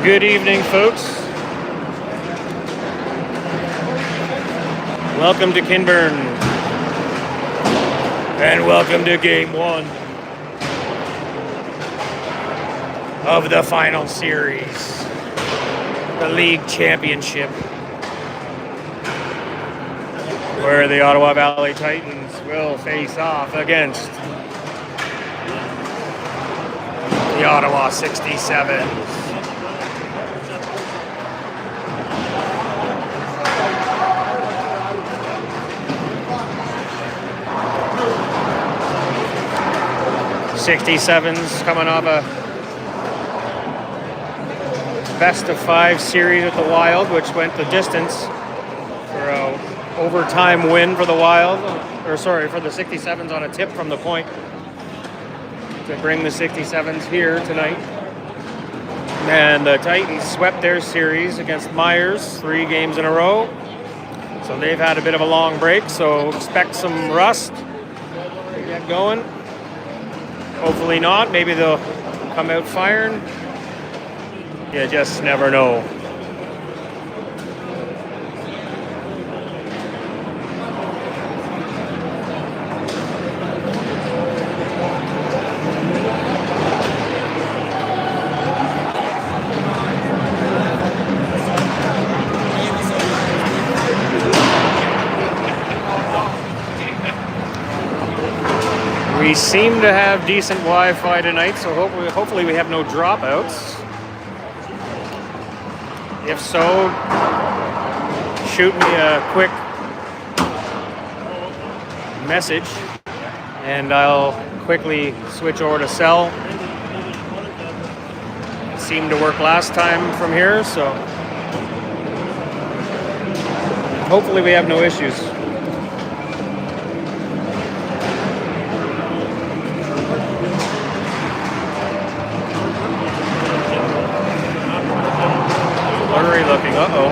Good evening, folks. Welcome to Kinburn. And welcome to Game 1 of the final series, the League Championship, where the Ottawa Valley Titans will face off against the Ottawa 67's. '67's coming off a best-of-5 series with the Wild, which went the distance for a overtime win for the Wild, for the 67's on a tip from the point to bring the 67's here tonight. And the Titans swept their series against Myers 3 games in a row. So they've had a bit of a long break, so expect some rust to get going. Hopefully not. Maybe they'll come out firing. You just never know. We seem to have decent Wi-Fi tonight, so hopefully we have no dropouts. If so, shoot me a quick message and I'll quickly switch over to cell. It seemed to work last time from here, so hopefully we have no issues. Looking, uh-oh.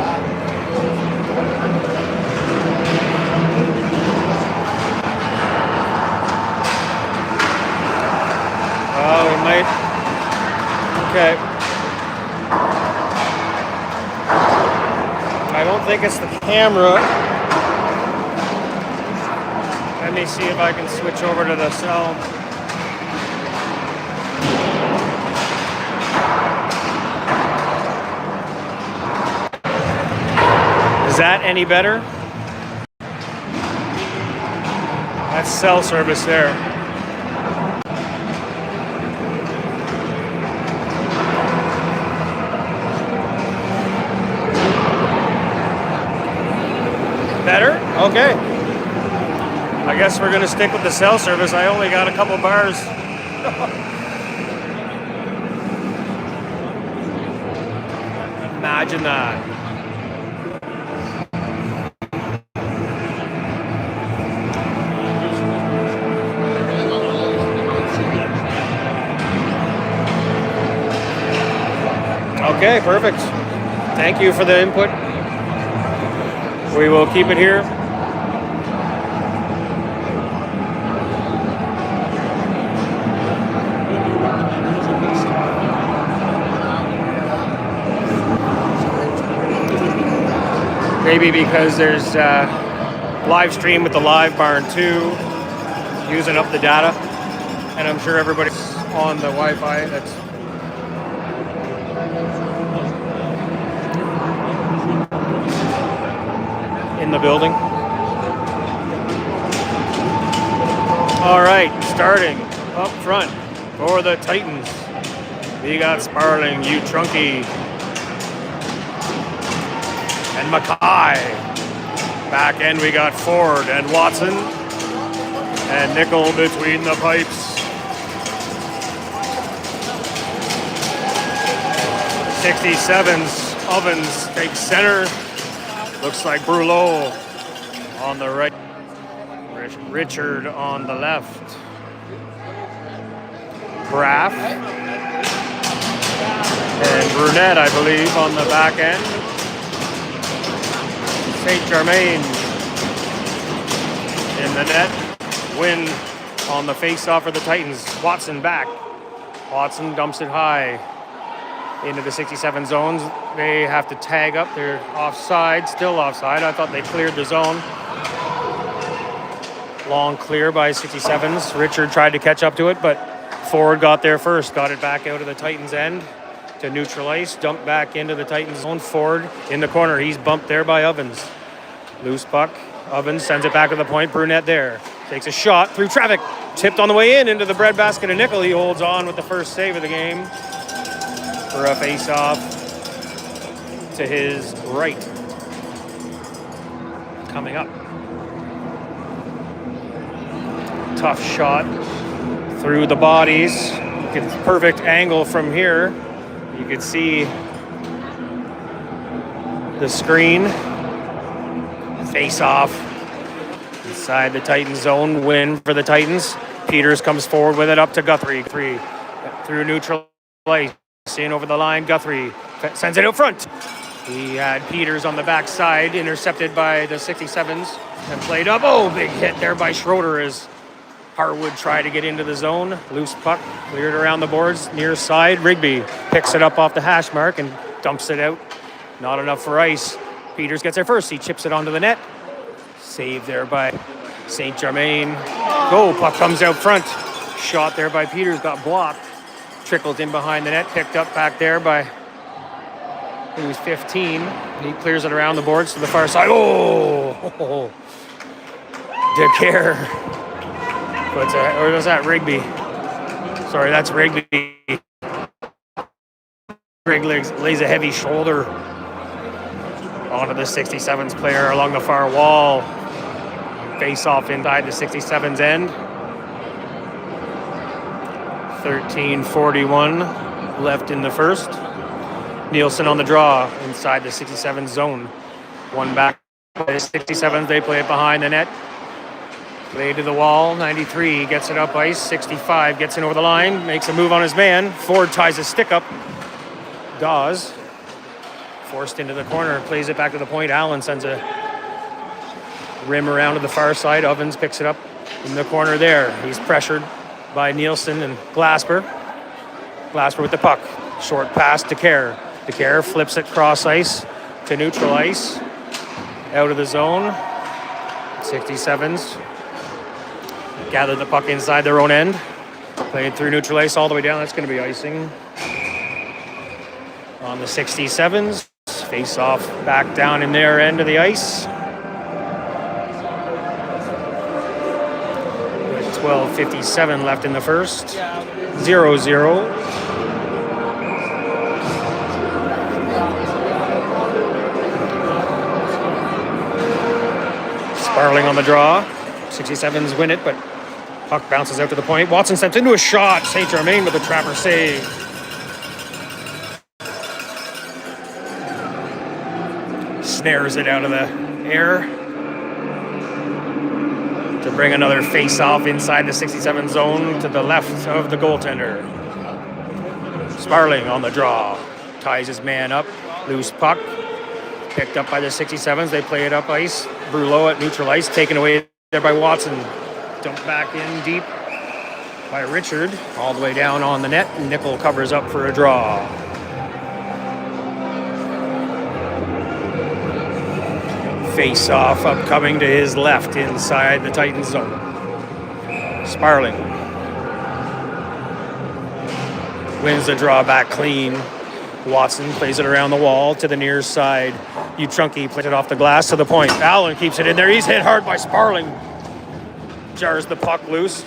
Oh, we might. Okay. I don't think it's the camera. Let me see if I can switch over to the cell. Is that any better? That's cell service there. Better? Okay. I guess we're gonna stick with the cell service. I only got a couple bars. Imagine that. Okay, perfect. Thank you for the input. We will keep it here. Maybe because there's live stream with the live barn too, using up the data. And I'm sure everybody's on the Wi-Fi that's in the building. All right, starting up front for the Titans. We got Sparling, Trunky, and Mackay. Back end we got Ford and Watson, and Nickel between the pipes. 67's Ovens takes center. Looks like Brulot on the right, Richard on the left. Braff and Brunette, I believe, on the back end. St. Germain in the net. Win on the face-off for the Titans. Watson back. Watson dumps it high. into the 67 zones. They have to tag up. They're offside, still offside. I thought they cleared the zone. Long clear by 67s. Richard tried to catch up to it, but Ford got there first. Got it back out of the Titans' end to neutral ice. Dumped back into the Titans' zone. Ford in the corner. He's bumped there by Ovens. Loose puck. Ovens sends it back to the point. Brunette there. Takes a shot through traffic. Tipped on the way in into the breadbasket of Nickel. He holds on with the first save of the game for a face-off to his right. Coming up. Tough shot through the bodies. Perfect angle from here. You could see the screen. Face-off inside the Titans zone. Win for the Titans. Peters comes forward with it up to Guthrie. Through neutral ice. In over the line. Guthrie sends it out front. He had Peters on the backside, intercepted by the 67s and played up. Oh, big hit there by Schroeder as Harwood tried to get into the zone. Loose puck cleared around the boards near side. Rigby picks it up off the hash mark and dumps it out. Not enough for ice. Peters gets there first. He chips it onto the net. Saved there by St. Germain. Oh, puck comes out front. Shot there by Peters, got blocked. Trickles in behind the net, picked up back there by, he was 15. He clears it around the boards to the far side. Oh! DeCare. Or was that Rigby? Sorry, that's Rigby. Rigby lays a heavy shoulder onto the 67's player along the far wall. Face off inside the 67's end. 13:41 left in the first. Nielsen on the draw inside the 67 zone. One back by the 67s. They play it behind the net. Play to the wall. 93 gets it up ice. 65 gets in over the line. Makes a move on his man. Ford ties his stick up. Dawes forced into the corner. Plays it back to the point. Allen sends a rim around to the far side. Ovens picks it up in the corner there. He's pressured by Nielsen and Glasper. Glasper with the puck. Short pass to Kerr. DeCare flips it cross ice to neutral ice. Out of the zone. 67s gather the puck inside their own end. Played through neutral ice all the way down. That's going to be icing on the 67s. Face off back down in their end of the ice. 12:57 left in the first. 0-0. Sparling on the draw. 67s win it, but puck bounces out to the point. Watson sent into a shot. St. Germain with a trapper save. Snares it out of the air to bring another face-off inside the 67 zone to the left of the goaltender. Sparling on the draw. Ties his man up. Loose puck. Picked up by the 67s. They play it up ice. Brulot at neutral ice. Taken away there by Watson. Dumped back in deep by Richard. All the way down on the net. Nickel covers up for a draw. Face-off upcoming to his left inside the Titans zone. Sparling wins the draw back clean. Watson plays it around the wall to the near side. Utrunki plays it off the glass to the point. Allen keeps it in there. He's hit hard by Sparling. Jars the puck loose.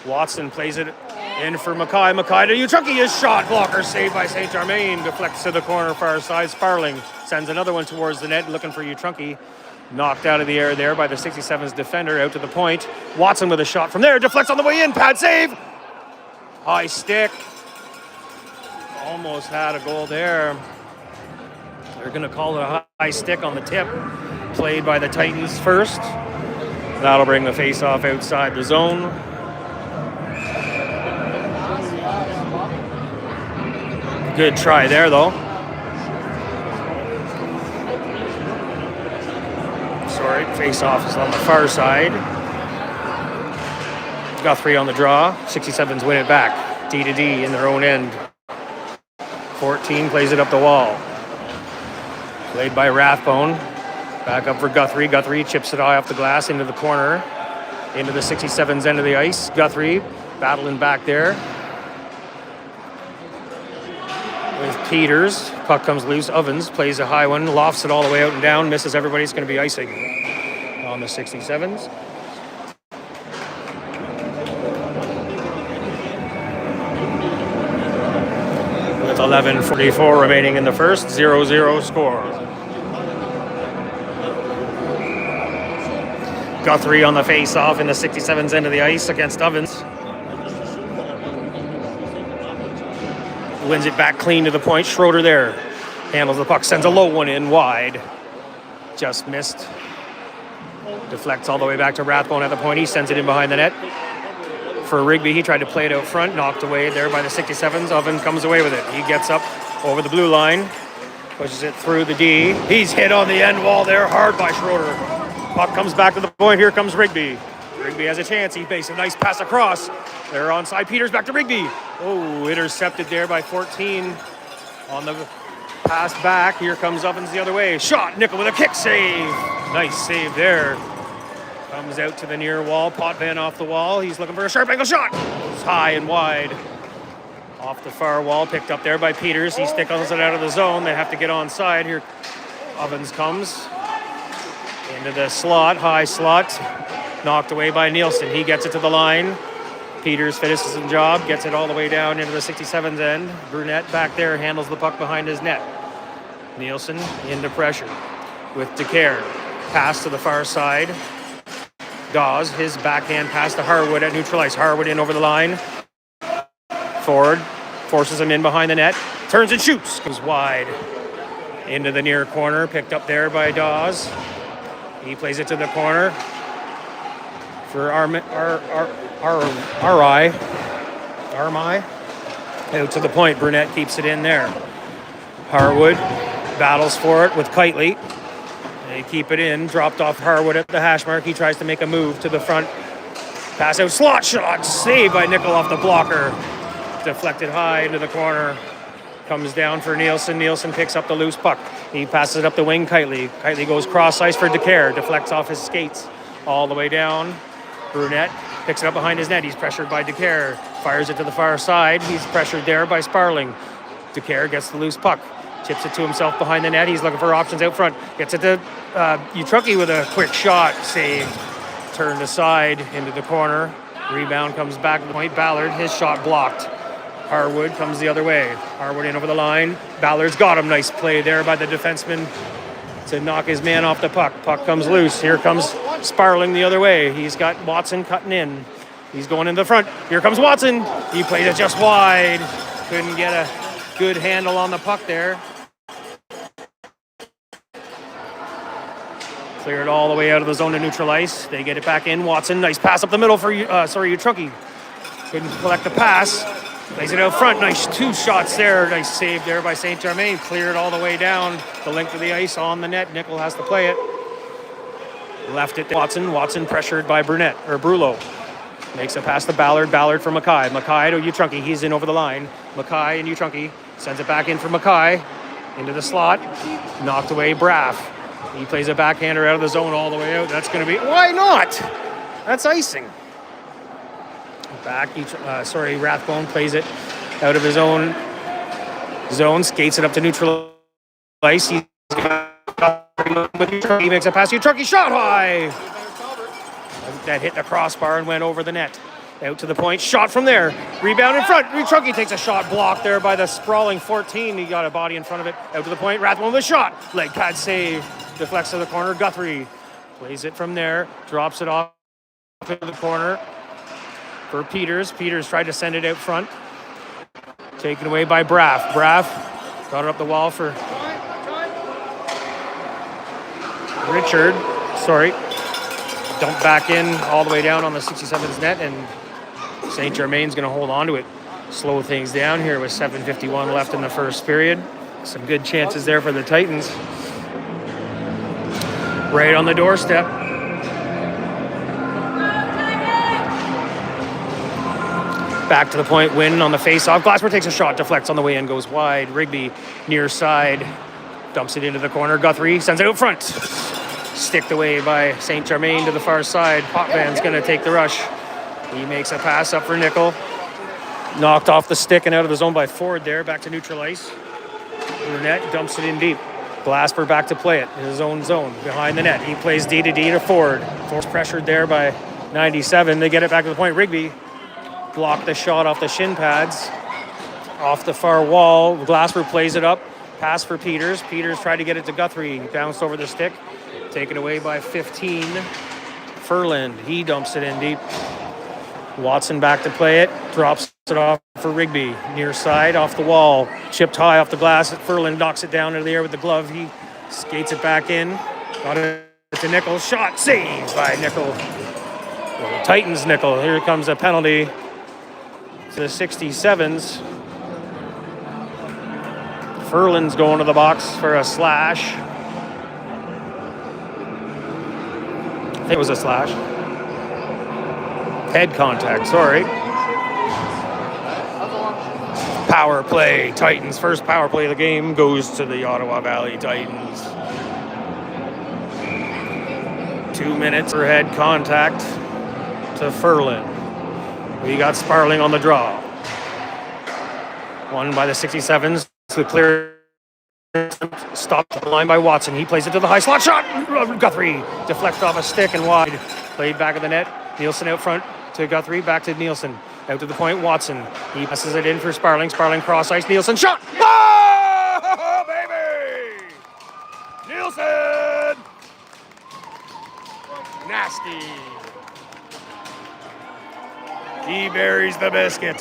Watson plays it in for Mackay. Mackay to Utrunki. His shot blocker saved by St. Germain. Deflects to the corner far side. Sparling sends another one towards the net looking for Utrunki. Knocked out of the air there by the 67's defender out to the point. Watson with a shot from there. Deflects on the way in. Pad save. High stick. Almost had a goal there. They're going to call it a high stick on the tip. Played by the Titans first. That'll bring the face-off outside the zone. Good try there, though. Sorry, face-off is on the far side. Guthrie on the draw. 67s win it back. D to D in their own end. 14 plays it up the wall. Played by Rathbone. Back up for Guthrie. Guthrie chips it high off the glass into the corner. Into the 67's end of the ice. Guthrie battling back there. With Peters. Puck comes loose. Ovens plays a high one. Lofts it all the way out and down. Misses everybody. It's going to be icing on the 67's. With 11:44 remaining in the first. 0-0 score. Guthrie on the face-off in the 67's end of the ice against Ovens. Wins it back clean to the point. Schroeder there. Handles the puck. Sends a low one in wide. Just missed. Deflects all the way back to Rathbone at the point. He sends it in behind the net. For Rigby, he tried to play it out front. Knocked away there by the 67's. Oven comes away with it. He gets up over the blue line. Pushes it through the D. He's hit on the end wall there. Hard by Schroeder. Puck comes back to the point. Here comes Rigby. Rigby has a chance. He makes a nice pass across. They're onside. Peters back to Rigby. Oh, intercepted there by 14 on the pass back. Here comes Ovens the other way. Shot. Nickel with a kick save. Nice save there. Comes out to the near wall. Potvin off the wall. He's looking for a sharp angle shot. It's high and wide. Off the far wall. Picked up there by Peters. He stickles it out of the zone. They have to get onside. Here Ovens comes. Into the slot, high slot, knocked away by Nielsen. He gets it to the line. Peters finishes the job, gets it all the way down into the 67's end. Brunette back there handles the puck behind his net. Nielsen into pressure with DeCare. Pass to the far side. Dawes, his backhand pass to Harwood at neutral ice. Harwood in over the line. Forward, forces him in behind the net. Turns and shoots. Goes wide into the near corner. Picked up there by Dawes. He plays it to the corner for Armi. Out to the point. Brunette keeps it in there. Harwood battles for it with Kitely. They keep it in. Dropped off Harwood at the hash mark. He tries to make a move to the front. Pass out. Slot shot. Saved by Nickel off the blocker. Deflected high into the corner. Comes down for Nielsen. Nielsen picks up the loose puck. He passes it up the wing. Kitely. Kitely goes cross ice for DeCare. Deflects off his skates all the way down. Brunette picks it up behind his net. He's pressured by DeCare. Fires it to the far side. He's pressured there by Sparling. DeCare gets the loose puck. Chips it to himself behind the net. He's looking for options out front. Gets it to Utrucky with a quick shot. Saved. Turned aside into the corner. Rebound comes back to the point. Ballard, his shot blocked. Harwood comes the other way. Harwood in over the line. Ballard's got him. Nice play there by the defenseman to knock his man off the puck. Puck comes loose. Here comes Sparling the other way. He's got Watson cutting in. He's going in the front. Here comes Watson. He played it just wide. Couldn't get a good handle on the puck there. Cleared all the way out of the zone to neutral ice. They get it back in. Watson, nice pass up the middle for Utrucky. Couldn't collect the pass. Plays it out front. Nice two shots there. Nice save there by St. Germain. Cleared all the way down the length of the ice on the net. Nickel has to play it. Left it to Watson. Watson pressured by Brullo. Makes a pass to Ballard. Ballard for Mackay. Mackay to Utrucky. He's in over the line. Mackay and Utrucky sends it back in for Mackay. Into the slot. Knocked away Braff. He plays a backhander out of the zone all the way out. That's going to be... Why not? That's icing. Rathbone plays it out of his own zone, skates it up to neutral ice. He makes a pass. Utrucky shot high. That hit the crossbar and went over the net. Out to the point, shot from there. Rebound in front. Utrucky takes a shot blocked there by the sprawling 14. He got a body in front of it. Out to the point, Rathbone with a shot. Leg pad save. Deflects to the corner. Guthrie plays it from there. Drops it off to the corner. For Peters. Peters tried to send it out front. Taken away by Braff. Braff got it up the wall for Richard. Dumped back in all the way down on the 67's net, and St. Germain's going to hold on to it. Slow things down here with 7:51 left in the first period. Some good chances there for the Titans. Right on the doorstep. Back to the point, win on the face-off. Glasper takes a shot, deflects on the way in, goes wide. Rigby near side, dumps it into the corner. Guthrie sends it out front. Sticked away by St. Germain to the far side. Potvan's going to take the rush. He makes a pass up for Nickel. Knocked off the stick and out of the zone by Ford there. Back to neutral ice. Burnett dumps it in deep. Glasper back to play it in his own zone behind the net. He plays D to Ford. Ford's pressured there by 97. They get it back to the point. Rigby blocked the shot off the shin pads. Off the far wall. Glasper plays it up. Pass for Peters. Peters tried to get it to Guthrie. Bounced over the stick. Taken away by 15. Furland. He dumps it in deep. Watson back to play it. Drops it off for Rigby. Near side, off the wall. Chipped high off the glass. Furland knocks it down into the air with the glove. He skates it back in. Got it to Nickel. Shot saved by Nickel. Well, Titans Nickel. Here comes a penalty to the 67's. Furland's going to the box for a slash. I think it was a slash. Head contact, sorry. Power play, Titans. First power play of the game goes to the Ottawa Valley Titans. 2 minutes for head contact to Furland. We got Sparling on the draw. Won by the 67's. The clear stopped the line by Watson. He plays it to the high slot shot. Guthrie deflects off a stick and wide. Played back of the net. Nielsen out front to Guthrie. Back to Nielsen. Out to the point. Watson. He passes it in for Sparling. Sparling cross ice. Nielsen shot. Oh, baby! Nielsen! Nasty. He buries the biscuit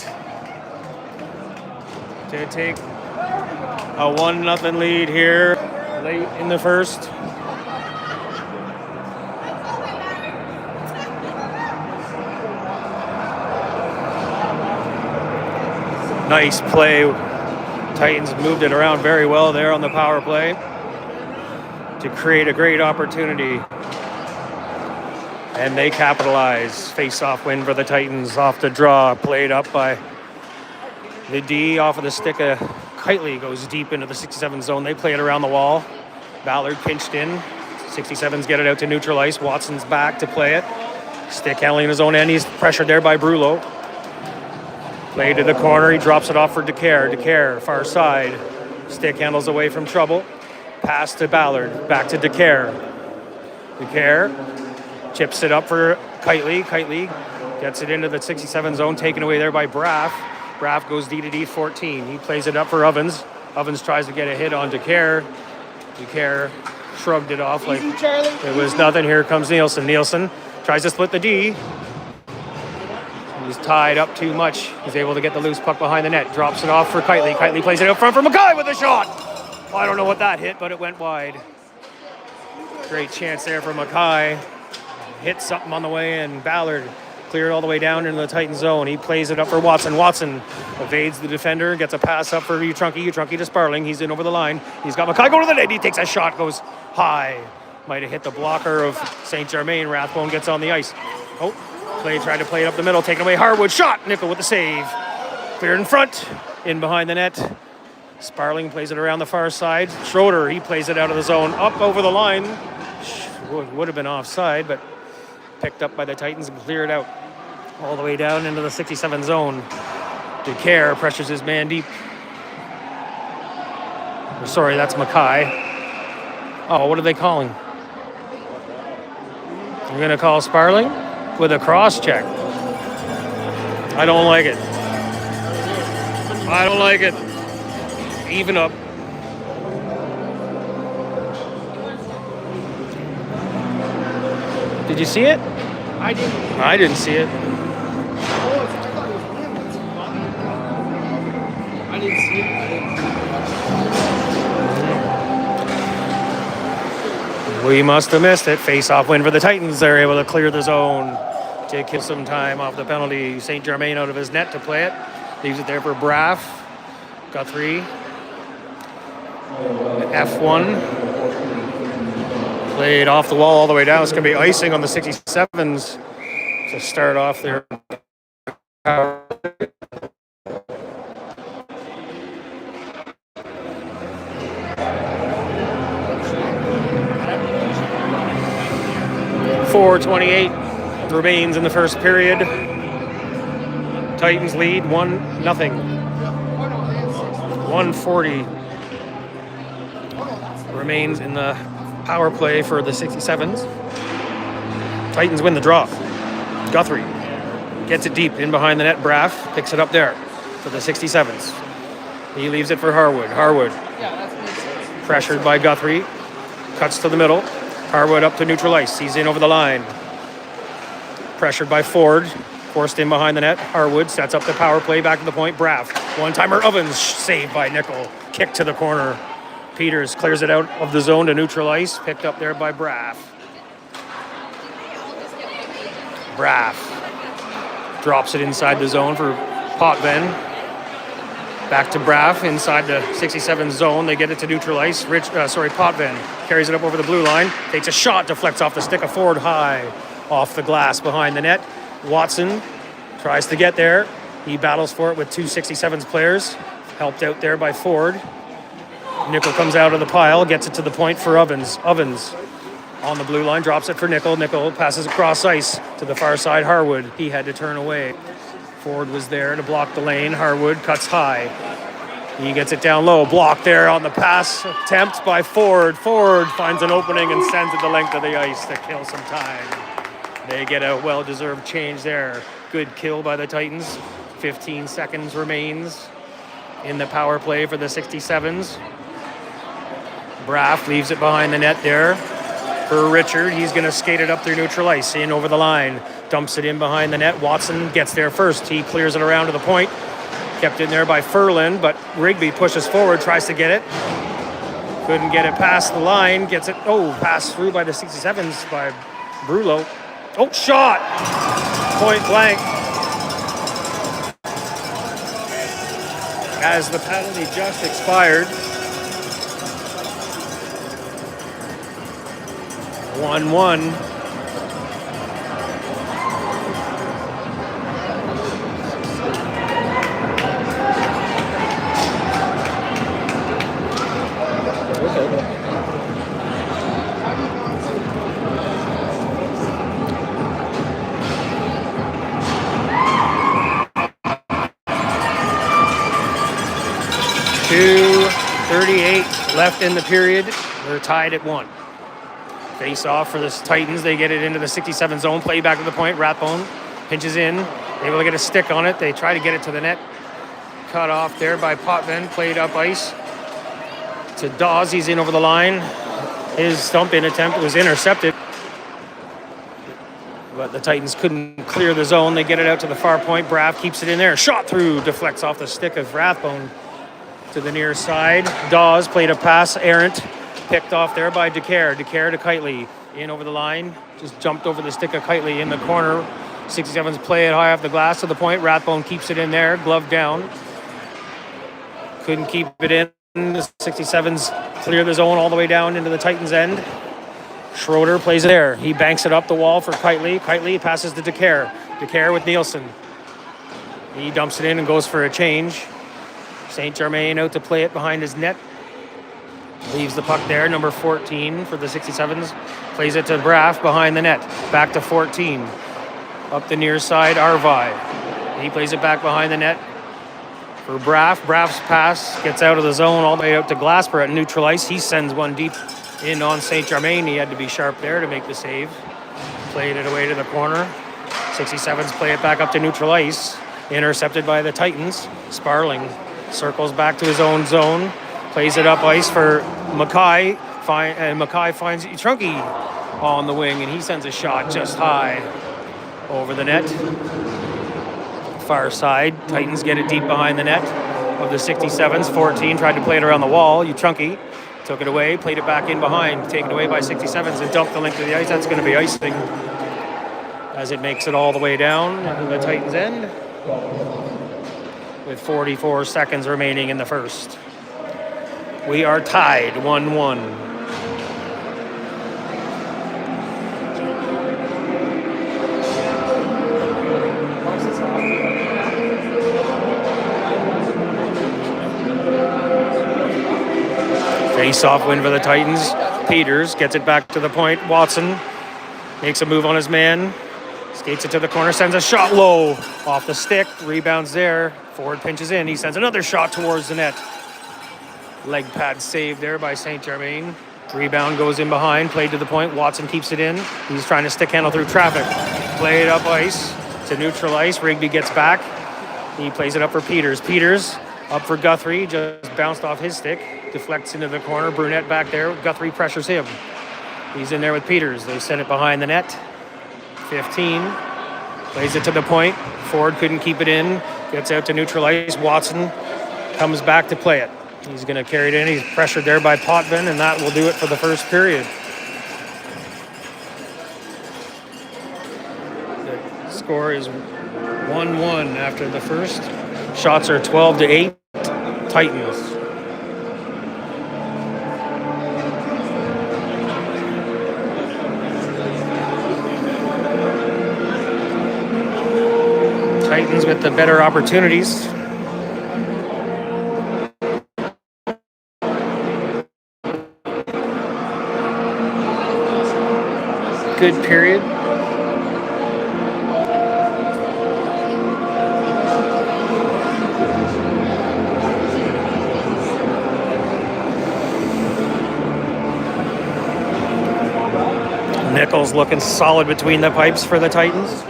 to take a 1-0 lead here late in the first. Nice play. Titans moved it around very well there on the power play to create a great opportunity. And they capitalize. Face-off win for the Titans off the draw. Played up by the D off of the stick of Kitely, goes deep into the 67 zone. They play it around the wall. Ballard pinched in. 67s get it out to neutral ice. Watson's back to play it. Stick handling in his own end. He's pressured there by Brullo. Play to the corner. He drops it off for Decaire. Decaire, far side. Stick handles away from trouble. Pass to Ballard. Back to Decaire. Decaire chips it up for Kitely. Kitely gets it into the 67 zone. Taken away there by Braff. Braff goes D to D 14. He plays it up for Ovens. Ovens tries to get a hit on Decaire. Decaire shrugged it off like it was nothing. Here comes Nielsen. Nielsen tries to split the D. He's tied up too much. He's able to get the loose puck behind the net. Drops it off for Kitely. Kitely plays it out front for Mackay with a shot. Well, I don't know what that hit, but it went wide. Great chance there for Mackay. Hit something on the way in. Ballard cleared all the way down into the Titan zone. He plays it up for Watson. Watson evades the defender, gets a pass up for Utrunke. Utrunke to Sparling. He's in over the line. He's got Mackay going to the net. He takes a shot, goes high. Might have hit the blocker of St. Germain. Rathbone gets on the ice. Oh, tried to play it up the middle, taken away. Harwood shot. Nickel with the save. Cleared in front, in behind the net. Sparling plays it around the far side. Schroeder, he plays it out of the zone, up over the line. Would have been offside, but picked up by the Titans and cleared out all the way down into the 67 zone. Decaire pressures his man deep. Sorry, that's Mackay. Oh, what are they calling? You're going to call Sparling with a cross check. I don't like it. I don't like it. Even up. Did you see it? I didn't. I didn't see it. I didn't see it. We must have missed it. Face-off win for the Titans. They're able to clear the zone to kill some time off the penalty. St. Germain out of his net to play it. Leaves it there for Braff. Guthrie. F1. Played off the wall all the way down. It's going to be icing on the 67s to start off their power .428 remains in the first period. Titans lead 1-0. 140 remains in the power play for the 67s. Titans win the draw. Guthrie gets it deep in behind the net. Braff picks it up there for the 67s. He leaves it for Harwood. Harwood, pressured by Guthrie, cuts to the middle. Harwood up to neutral ice. He's in over the line. Pressured by Ford, forced in behind the net. Harwood sets up the power play back to the point. Braff, one-timer. Ovens saved by Nickel. Kick to the corner. Peters clears it out of the zone to neutral ice. Picked up there by Braff. Braff drops it inside the zone for Potvin. Back to Braff inside the 67 zone. They get it to neutral ice. Potvin carries it up over the blue line. Takes a shot, deflects off the stick of Ford high off the glass behind the net. Watson tries to get there. He battles for it with two 67s players. Helped out there by Ford. Nickel comes out of the pile, gets it to the point for Ovens. Ovens on the blue line, drops it for Nickel. Nickel passes across ice to the far side. Harwood, he had to turn away. Ford was there to block the lane. Harwood cuts high. He gets it down low. Blocked there on the pass attempt by Ford. Ford finds an opening and sends it the length of the ice to kill some time. They get a well-deserved change there. Good kill by the Titans. 15 seconds remains in the power play for the 67s. Braff leaves it behind the net there for Richard. He's going to skate it up through neutral ice, in over the line. Dumps it in behind the net. Watson gets there first. He clears it around to the point. Kept in there by Furlan, but Rigby pushes forward, tries to get it. Couldn't get it past the line. Gets it, passed through by the 67s by Brulo. Oh, shot! Point blank. As the penalty just expired. 1-1. .238 left in the period. They're tied at 1. Face off for the Titans. They get it into the 67 zone. Play back to the point. Rathbone pinches in. Able to get a stick on it. They try to get it to the net. Cut off there by Potvin. Played up ice to Dawes. He's in over the line. His stump-in attempt was intercepted. But the Titans couldn't clear the zone. They get it out to the far point. Braff keeps it in there. Shot through. Deflects off the stick of Rathbone to the near side. Dawes played a pass. Errant. Picked off there by DeCare. DeCare to Kitely. In over the line. Just jumped over the stick of Kitely in the corner. 67s play it high off the glass to the point. Rathbone keeps it in there. Glove down. Couldn't keep it in. The 67s clear the zone all the way down into the Titans' end. Schroeder plays it there. He banks it up the wall for Kitely. Kitely passes to DeCare. DeCare with Nielsen. He dumps it in and goes for a change. St. Germain out to play it behind his net. Leaves the puck there, number 14 for the 67s. Plays it to Braff behind the net. Back to 14. Up the near side, Arvai. He plays it back behind the net for Braff. Braff's pass gets out of the zone all the way out to Glasper at neutral ice. He sends one deep in on St. Germain. He had to be sharp there to make the save. Played it away to the corner. 67s play it back up to neutral ice. Intercepted by the Titans. Sparling circles back to his own zone. Plays it up ice for Mackay. Mackay finds Trunky on the wing, and he sends a shot just high over the net. Far side. Titans get it deep behind the net of the 67s. 14 tried to play it around the wall. Trunky took it away, played it back in behind. Taken away by 67s and dumped the length of the ice. That's going to be icing as it makes it all the way down to the Titans' end with 44 seconds remaining in the first. We are tied 1-1. Face-off win for the Titans. Peters gets it back to the point. Watson makes a move on his man. Skates it to the corner, sends a shot low off the stick. Rebounds there. Ford pinches in. He sends another shot towards the net. Leg pad saved there by St. Germain. Rebound goes in behind. Played to the point. Watson keeps it in. He's trying to stick handle through traffic. Played up ice to neutral ice. Rigby gets back. He plays it up for Peters. Peters up for Guthrie. Just bounced off his stick. Deflects into the corner. Brunette back there. Guthrie pressures him. He's in there with Peters. They send it behind the net. 15. Plays it to the point. Ford couldn't keep it in. Gets out to neutral ice. Watson comes back to play it. He's going to carry it in. He's pressured there by Potvin, and that will do it for the first period. The score is 1-1 after the first. Shots are 12-8. Titans. Titans with the better opportunities. Good period. Nichols looking solid between the pipes for the Titans.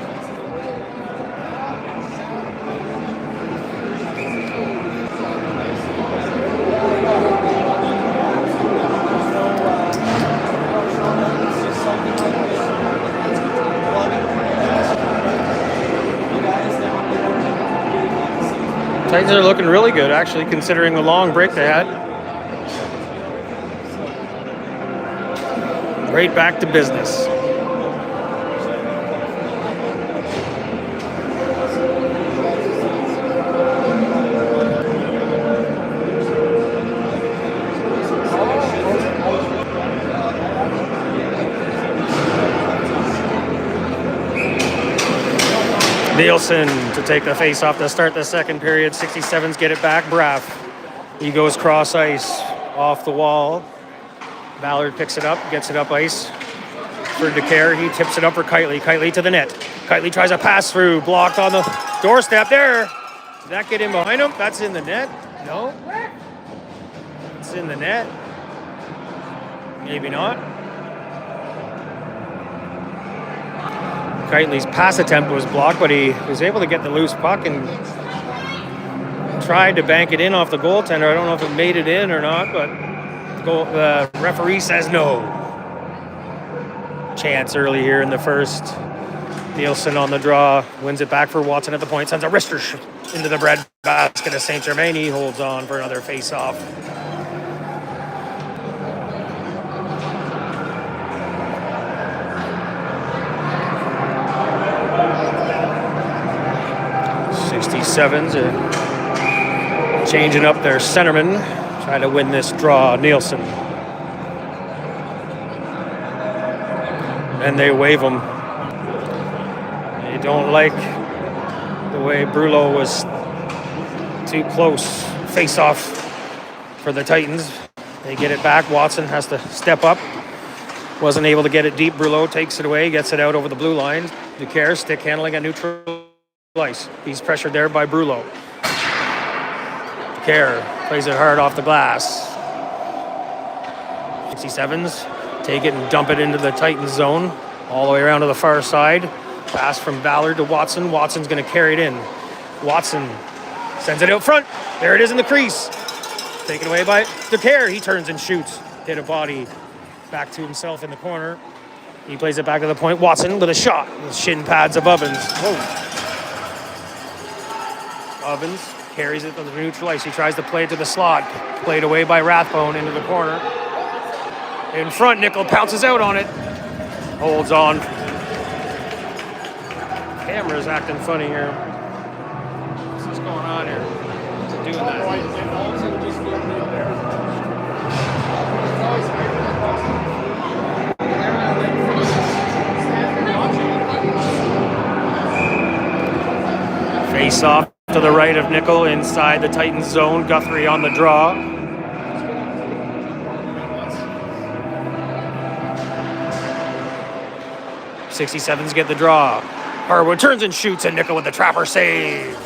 Titans are looking really good, actually, considering the long break they had. Right back to business. Nielsen to take the face off to start the second period. 67's get it back. Braff. He goes cross ice off the wall. Ballard picks it up, gets it up ice for DeCare. He tips it up for Kitely. Kitely to the net. Kitely tries a pass through. Blocked on the doorstep there. Did that get in behind him? That's in the net. No. It's in the net. Maybe not. Kitely's pass attempt was blocked, but he was able to get the loose puck and tried to bank it in off the goaltender. I don't know if it made it in or not, but the referee says no. Chance early here in the first. Nielsen on the draw, wins it back for Watson at the point, sends a wrister into the bread basket of St. Germain. He holds on for another face-off. Sevens are changing up their centerman, trying to win this draw. Nielsen. And they wave him. They don't like the way Brulot was too close. Face off for the Titans. They get it back. Watson has to step up. Wasn't able to get it deep. Brulot takes it away, gets it out over the blue line. DeCare stick handling at neutral ice. He's pressured there by Brulot. DeCare plays it hard off the glass. 67's take it and dump it into the Titans zone. All the way around to the far side. Pass from Ballard to Watson. Watson's going to carry it in. Watson sends it out front. There it is in the crease. Taken away by DeCare. He turns and shoots. Hit a body back to himself in the corner. He plays it back to the point. Watson with a shot. With shin pads of Ovens. Whoa. Ovens carries it to the neutral ice. He tries to play it to the slot. Played away by Rathbone into the corner. In front, Nickel pounces out on it. Holds on. Camera's acting funny here. What's going on here? What's it doing that? Face off to the right of Nickel inside the Titans zone. Guthrie on the draw. 67s get the draw. Harwood turns and shoots, and Nickel with the trapper save.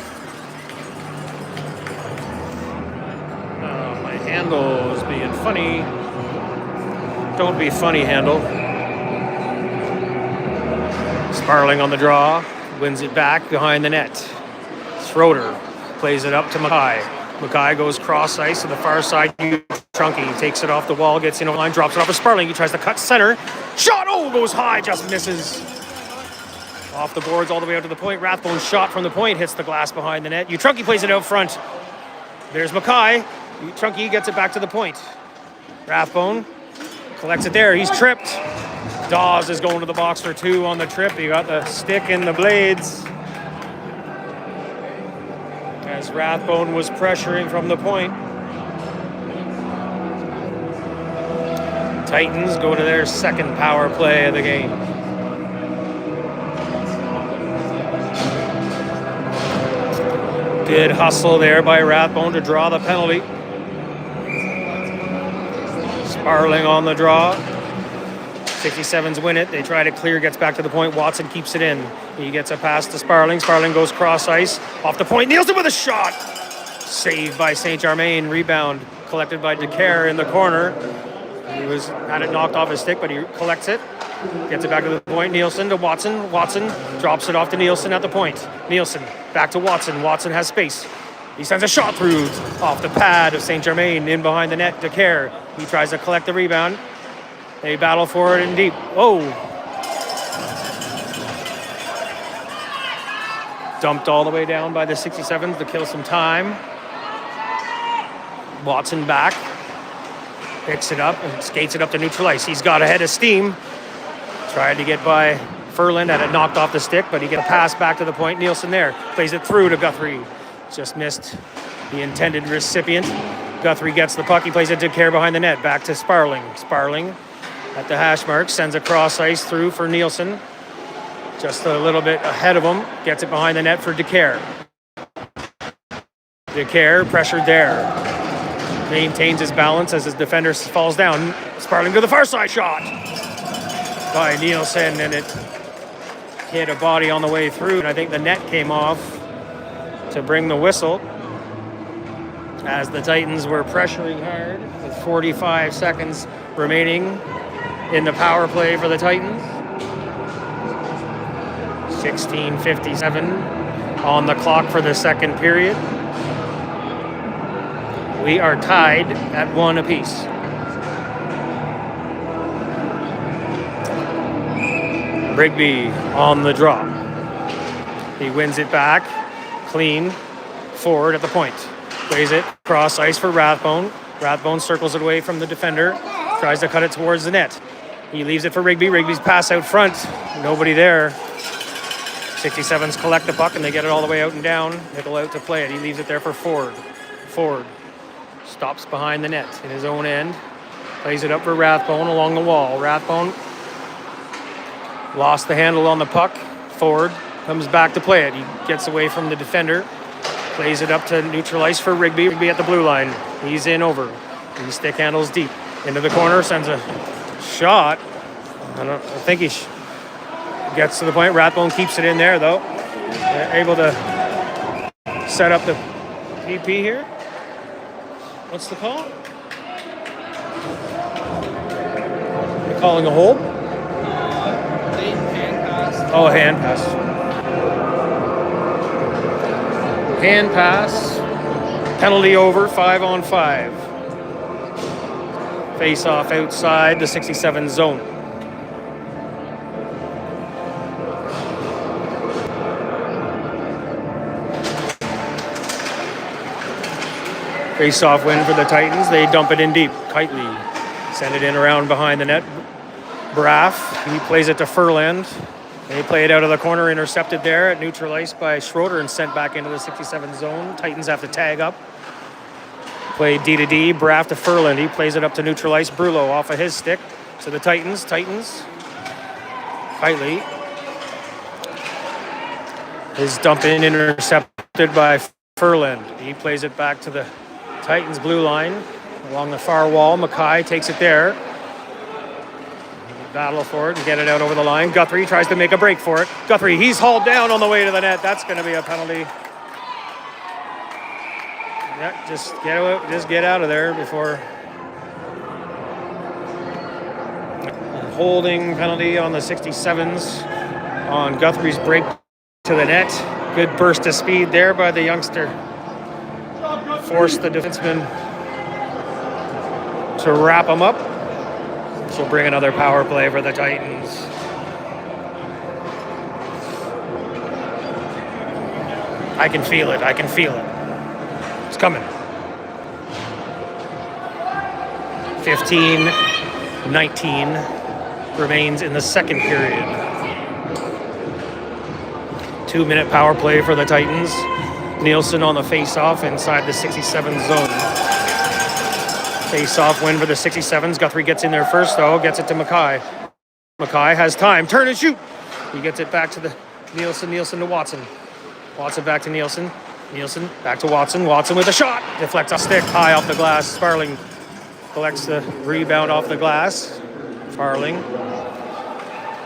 Oh, my handle is being funny. Don't be funny, handle. Sparling on the draw, wins it back behind the net. Schroeder plays it up to Mackay. Mackay goes cross ice to the far side. Trunky takes it off the wall, gets in over the line, drops it off to Sparling. He tries to cut center. Shot, goes high, just misses. Off the boards all the way out to the point. Rathbone's shot from the point hits the glass behind the net. Trunky plays it out front. There's Mackay. Trunky gets it back to the point. Rathbone collects it there. He's tripped. Dawes is going to the box for 2 on the trip. He got the stick in the blades. As Rathbone was pressuring from the point. Titans go to their second power play of the game. Good hustle there by Rathbone to draw the penalty. Sparling on the draw. 67s win it. They try to clear, gets back to the point. Watson keeps it in. He gets a pass to Sparling. Sparling goes cross ice. Off the point. Nielsen with a shot. Saved by St. Germain. Rebound collected by DeCare in the corner. He had it knocked off his stick, but he collects it. Gets it back to the point. Nielsen to Watson. Watson drops it off to Nielsen at the point. Nielsen back to Watson. Watson has space. He sends a shot through off the pad of St. Germain in behind the net. DeCare. He tries to collect the rebound. They battle forward and deep. Dumped all the way down by the 67s to kill some time. Watson back. Picks it up and skates it up to neutral ice. He's got a head of steam. Tried to get by Furland, had it knocked off the stick, but he gets a pass back to the point. Nielsen there. Plays it through to Guthrie. Just missed the intended recipient. Guthrie gets the puck. He plays it to DeCare behind the net. Back to Sparling. Sparling at the hash mark, sends a cross ice through for Nielsen. Just a little bit ahead of him. Gets it behind the net for DeCare. DeCare pressured there. Maintains his balance as his defender falls down. Sparling to the far side, shot by Nielsen, and it hit a body on the way through. And I think the net came off to bring the whistle as the Titans were pressuring hard with 45 seconds remaining in the power play for the Titans. 16:57 on the clock for the second period. We are tied at 1 apiece. Rigby on the draw. He wins it back, clean, forward at the point. Plays it cross ice for Rathbone. Rathbone circles it away from the defender, tries to cut it towards the net. He leaves it for Rigby. Rigby's pass out front. Nobody there. 67s collect the puck and they get it all the way out and down. Nickel out to play it. He leaves it there for Ford. Ford stops behind the net in his own end. Plays it up for Rathbone along the wall. Rathbone lost the handle on the puck. Ford comes back to play it. He gets away from the defender. Plays it up to neutral ice for Rigby. Rigby at the blue line. He's in over. He stick handles deep. Into the corner. Sends a shot. I think he gets to the point. Rathbone keeps it in there, though. They're able to set up the PP here. What's the call? They're calling a hold? Hand pass. Oh, a hand pass. Hand pass. Penalty over, 5-on-5. Face off outside the 67 zone. Face-off win for the Titans. They dump it in deep, tightly. Send it in around behind the net. Braff, he plays it to Furland. They play it out of the corner, intercepted there at neutral ice by Schroeder and sent back into the 67 zone. Titans have to tag up. Play D to D, Braff to Furland. He plays it up to neutral ice. Brullo off of his stick to the Titans. Titans, tightly. His dump in intercepted by Furland. He plays it back to the Titans blue line along the far wall. Mackay takes it there. battle for it and get it out over the line. Guthrie tries to make a break for it. Guthrie, he's hauled down on the way to the net. That's going to be a penalty. Yeah, just get out of there before. Holding penalty on the 67s on Guthrie's break to the net. Good burst of speed there by the youngster. Forced the defenseman to wrap him up. She'll bring another power play for the Titans. I can feel it. It's coming. 15-19 remains in the second period. 2-minute power play for the Titans. Nielsen on the face-off inside the 67 zone. Face-off win for the 67s. Guthrie gets in there first, though. Gets it to Mackay. Mackay has time. Turn and shoot. He gets it back to the Nielsen. Nielsen to Watson. Watson back to Nielsen. Nielsen back to Watson. Watson with a shot. Deflects a stick high off the glass. Sparling collects the rebound off the glass. Sparling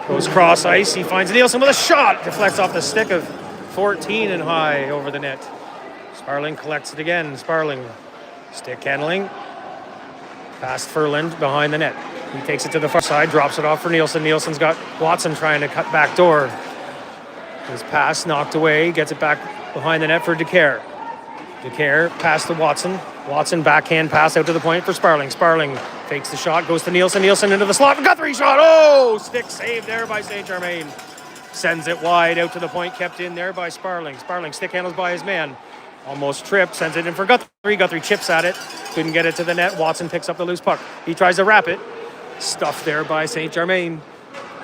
goes cross ice. He finds Nielsen with a shot. Deflects off the stick of 14 and high over the net. Sparling collects it again. Sparling stick handling. Past Furland behind the net. He takes it to the far side, drops it off for Nielsen. Nielsen's got Watson trying to cut back door. His pass knocked away, gets it back behind the net for DeCare. DeCare pass to Watson. Watson backhand pass out to the point for Sparling. Sparling fakes the shot, goes to Nielsen. Nielsen into the slot. Guthrie shot. Oh, stick saved there by St. Germain. Sends it wide out to the point, kept in there by Sparling. Sparling stick handles by his man. Almost tripped, sends it in for Guthrie. Guthrie chips at it. Couldn't get it to the net. Watson picks up the loose puck. He tries to wrap it. Stuffed there by St. Germain.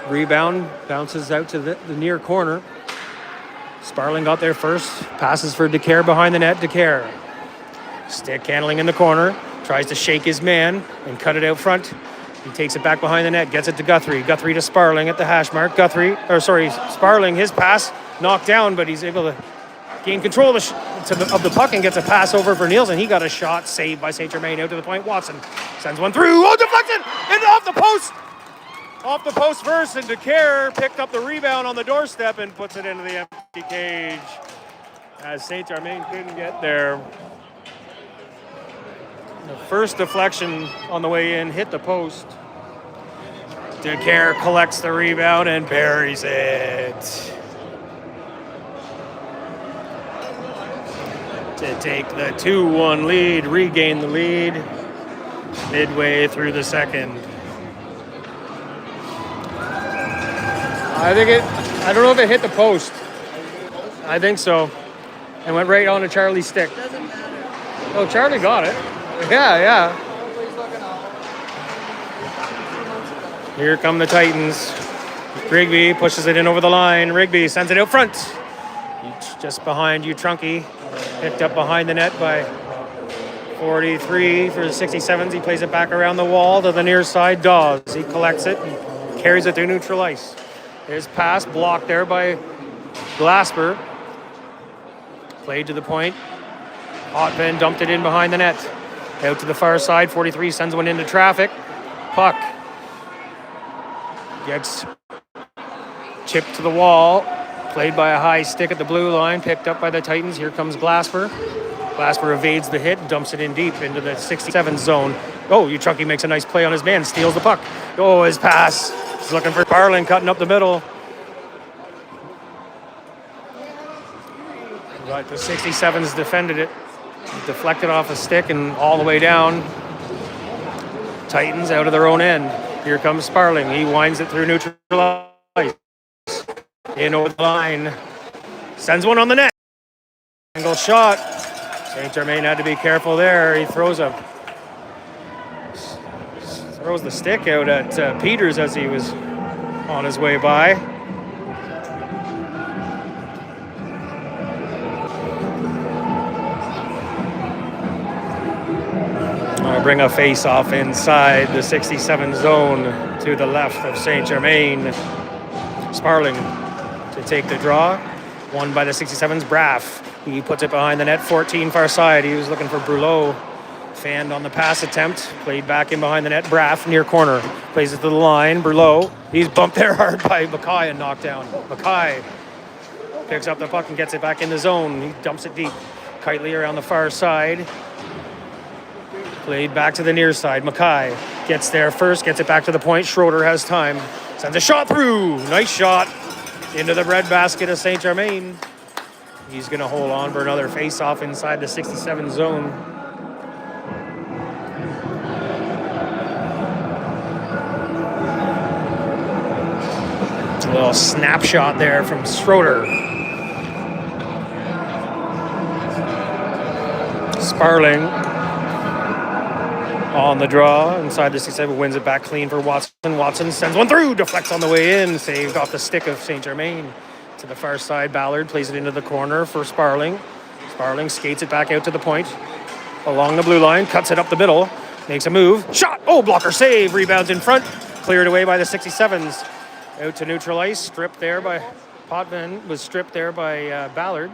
Rebound bounces out to the near corner. Sparling got there first. Passes for DeCare behind the net. DeCare. Stick handling in the corner. Tries to shake his man and cut it out front. He takes it back behind the net. Gets it to Guthrie. Guthrie to Sparling at the hash mark. Sparling, his pass knocked down, but he's able to gain control of the puck and gets a pass over for Nielsen. He got a shot saved by St. Germain out to the point. Watson sends one through. Oh, deflected! And off the post! Off the post first, and DeCare picked up the rebound on the doorstep and puts it into the empty cage as St. Germain couldn't get there. The first deflection on the way in hit the post. DeCare collects the rebound and buries it. To take the 2-1 lead, regain the lead midway through the second. I don't know if it hit the post. I think so. And went right onto Charlie's stick. Doesn't matter. Oh, Charlie got it. Yeah. Here come the Titans. Rigby pushes it in over the line. Rigby sends it out front. Just behind you, Trunky. Picked up behind the net by 43 for the 67s. He plays it back around the wall to the near side. Dawes. He collects it and carries it to neutral ice. His pass blocked there by Glasper. Played to the point. Ottman dumped it in behind the net. Out to the far side. 43 sends one into traffic. Puck gets chipped to the wall. Played by a high stick at the blue line. Picked up by the Titans. Here comes Glasper. Glasper evades the hit. Dumps it in deep into the 67 zone. Oh, Uchunky makes a nice play on his man. Steals the puck. Oh, his pass. He's looking for Sparling, cutting up the middle. But the 67s defended it. Deflected off a stick and all the way down. Titans out of their own end. Here comes Sparling. He winds it through neutral ice. In over the line. Sends one on the net. Single shot. St. Germain had to be careful there. He throws the stick out at Peters as he was on his way by. Bring a face-off inside the 67 zone to the left of St. Germain. Sparling to take the draw. Won by the 67's Braff. He puts it behind the net, 14 far side. He was looking for Brulot. Fanned on the pass attempt. Played back in behind the net. Braff near corner. Plays it to the line. Berlow. He's bumped there hard by Mackay and knocked down. Mackay picks up the puck and gets it back in the zone. He dumps it deep. Kitely around the far side. Played back to the near side. Mackay gets there first. Gets it back to the point. Schroeder has time. Sends a shot through. Nice shot into the breadbasket of Saint Germain. He's going to hold on for another face-off inside the 67 zone. A little snapshot there from Schroeder. Sparling on the draw inside the 67, wins it back clean for Watson. Watson sends one through, deflects on the way in, saved off the stick of Saint Germain. To the far side, Ballard plays it into the corner for Sparling. Sparling skates it back out to the point, along the blue line, cuts it up the middle, makes a move, shot, oh, blocker save, rebounds in front, cleared away by the 67s. Out to neutral ice, stripped there by Potvin, was stripped there by Ballard.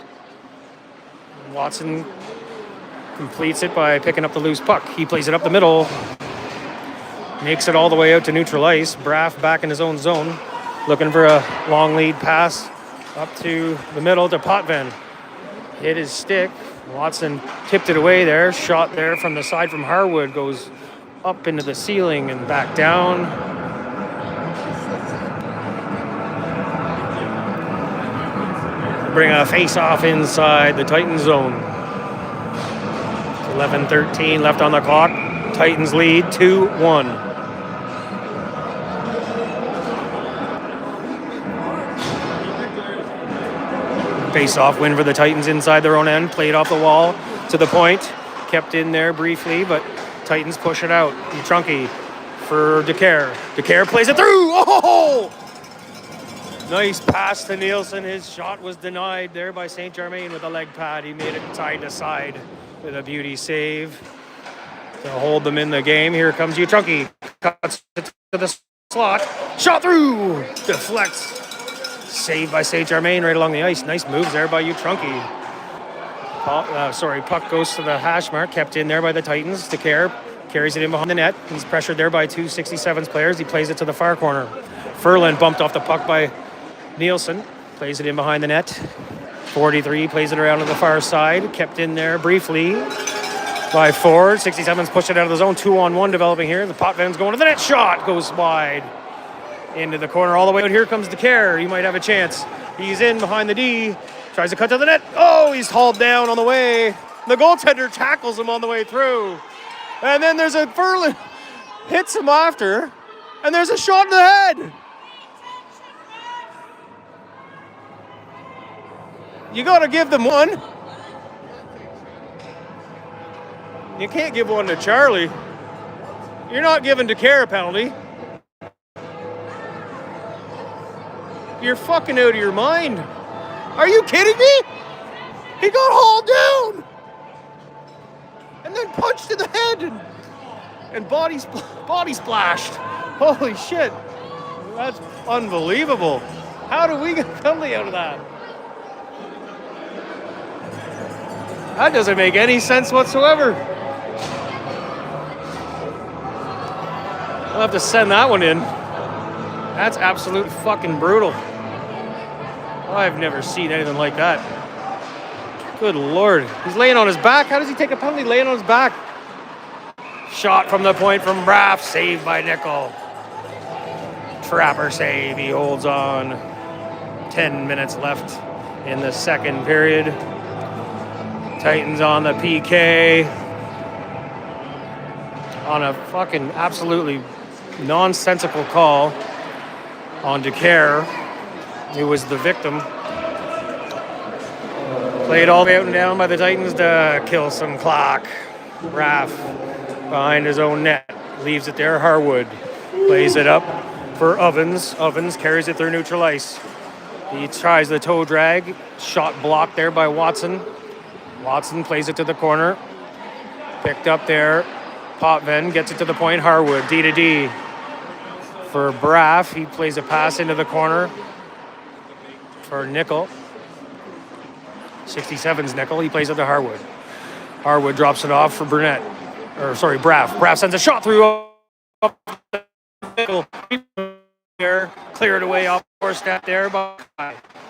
Watson completes it by picking up the loose puck. He plays it up the middle, makes it all the way out to neutral ice. Braff back in his own zone, looking for a long lead pass up to the middle to Potvin. Hit his stick. Watson tipped it away there. Shot there from the side from Harwood. Goes up into the ceiling and back down. Bring a face-off inside the Titans zone. 11:13 left on the clock. Titans lead 2-1. Face-off win for the Titans inside their own end. Played off the wall to the point. Kept in there briefly, but Titans push it out. Trunky for DeCare. DeCare plays it through. Oh! Nice pass to Nielsen. His shot was denied there by Saint Germain with a leg pad. He made it side to side with a beauty save to hold them in the game. Here comes Trunky. Cuts it to the slot. Shot through. Deflects. Saved by Saint Germain right along the ice. Nice moves there by Trunky. Puck goes to the hash mark. Kept in there by the Titans. DeCare carries it in behind the net. He's pressured there by two 67s players. He plays it to the far corner. Furlan bumped off the puck by Nielsen. Plays it in behind the net. 43 plays it around to the far side. Kept in there briefly by Ford. 67's push it out of the zone. 2-on-1 developing here. The Potvin's going to the net. Shot goes wide into the corner all the way out. Here comes DeCare. He might have a chance. He's in behind the D. Tries to cut to the net. Oh, he's hauled down on the way. The goaltender tackles him on the way through. And then there's a Furlan hits him after. And there's a shot in the head. You got to give them one. You can't give one to Charlie. You're not giving DeCare a penalty. You're fucking out of your mind. Are you kidding me? He got hauled down. And then punched in the head and body splashed. Holy shit. That's unbelievable. How do we get a penalty out of that? That doesn't make any sense whatsoever. I'll have to send that one in. That's absolute fucking brutal. I've never seen anything like that. Good Lord. He's laying on his back. How does he take a penalty laying on his back? Shot from the point from Braff. Saved by Nickel. Trapper save. He holds on. 10 minutes left in the second period. Titans on the PK. On a fucking absolutely nonsensical call on DeCare, who was the victim. Played all the way out and down by the Titans to kill some clock. Raff behind his own net. Leaves it there. Harwood plays it up for Ovens. Ovens carries it through neutral ice. He tries the toe drag. Shot blocked there by Watson. Watson plays it to the corner. Picked up there. Potvin gets it to the point. Harwood, D to D. For Braff, he plays a pass into the corner for Nickel. 67's Nickel. He plays it to Harwood. Harwood drops it off for Burnett. or sorry, Braff. Braff sends a shot through. There, clear it away off four step there, but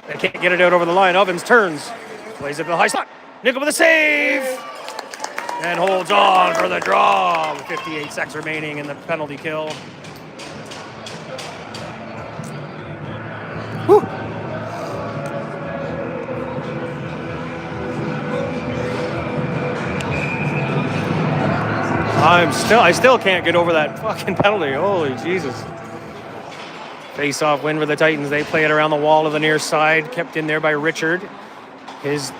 they can't get it out over the line. Ovens turns, plays it to the high slot. Nickel with a save, and holds on for the draw. 58 seconds remaining in the penalty kill. Whew. I still can't get over that fucking penalty. Holy Jesus. Face-off win for the Titans. They play it around the wall to the near side, kept in there by Richard. His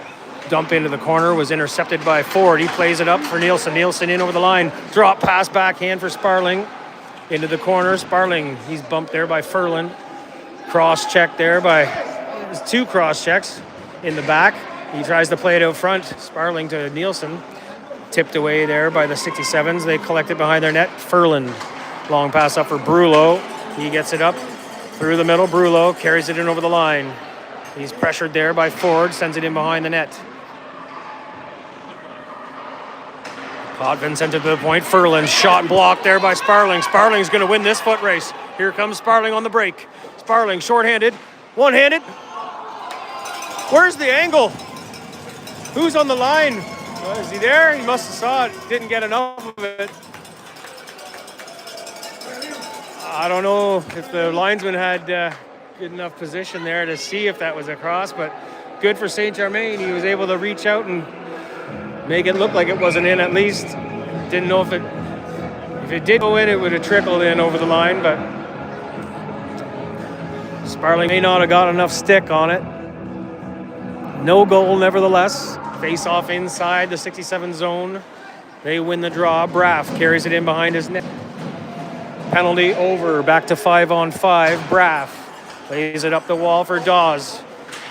dump into the corner was intercepted by Ford. He plays it up for Nielsen. Nielsen in over the line. Drop pass backhand for Sparling. Into the corner. Sparling, he's bumped there by Furlan. Cross check there by, there's two cross checks in the back. He tries to play it out front. Sparling to Nielsen. Tipped away there by the 67s. They collect it behind their net. Furlan, long pass up for Brullo. He gets it up through the middle. Brullo carries it in over the line. He's pressured there by Ford, sends it in behind the net. Potvin sent it to the point. Furlan shot blocked there by Sparling. Sparling's going to win this foot race. Here comes Sparling on the break. Sparling short-handed, one-handed. Where's the angle? Who's on the line? Is he there? He must have saw it. Didn't get enough of it. I don't know if the linesman had good enough position there to see if that was a cross, but good for Saint Germain. He was able to reach out and make it look like it wasn't in at least. Didn't know if it did go in, it would have trickled in over the line, but Sparling may not have got enough stick on it. No goal, nevertheless. Face off inside the 67 zone. They win the draw. Braff carries it in behind his net. Penalty over. Back to 5-on-5. Braff plays it up the wall for Dawes.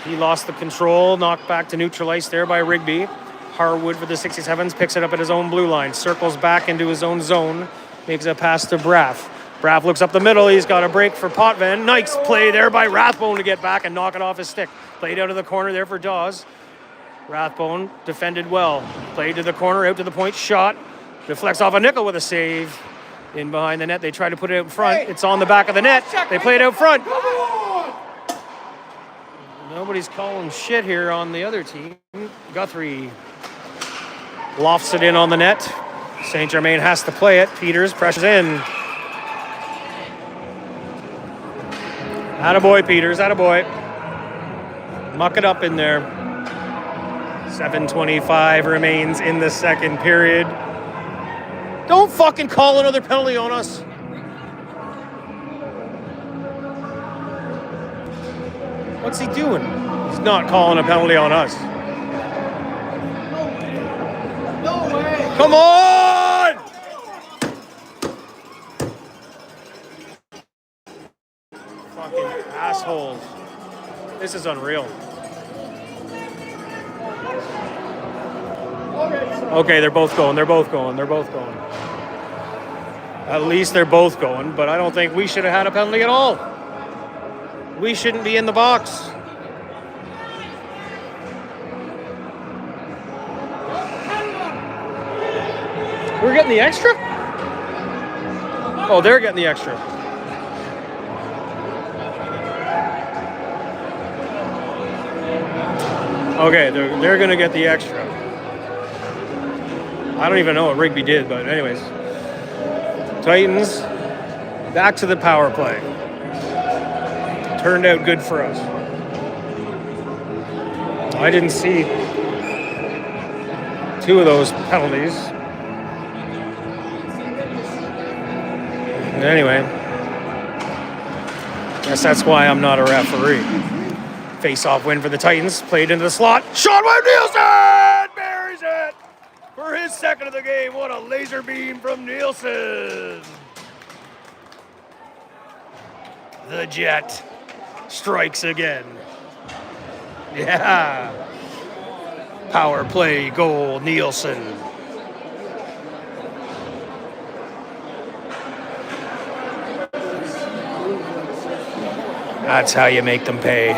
He lost the control. Knocked back to neutral ice there by Rigby. Harwood for the 67s picks it up at his own blue line. Circles back into his own zone. Makes a pass to Braff. Braff looks up the middle. He's got a break for Potvin. Nice play there by Rathbone to get back and knock it off his stick. Played out of the corner there for Dawes. Rathbone defended well. Played to the corner, out to the point, shot. Deflects off a nickel with a save. In behind the net, they try to put it out in front. It's on the back of the net. They play it out front. Nobody's calling shit here on the other team. Guthrie lofts it in on the net. Saint Germain has to play it. Peters pressures in. Attaboy, Peters, attaboy. Muck it up in there. 7:25 remains in the second period. Don't fucking call another penalty on us. What's he doing? He's not calling a penalty on us. No way. Come on! Fucking assholes. This is unreal. Okay, they're both going. At least they're both going, but I don't think we should have had a penalty at all. We shouldn't be in the box. We're getting the extra? Oh, they're getting the extra. Okay, they're going to get the extra. I don't even know what Rigby did, but anyways. Titans, back to the power play. Turned out good for us. I didn't see two of those penalties. Anyway, guess that's why I'm not a referee. Face-off win for the Titans. Played into the slot. Shot by Nielsen! Buries it! For his second of the game. What a laser beam from Nielsen. The Jet strikes again. Yeah. Power play goal, Nielsen. That's how you make them pay.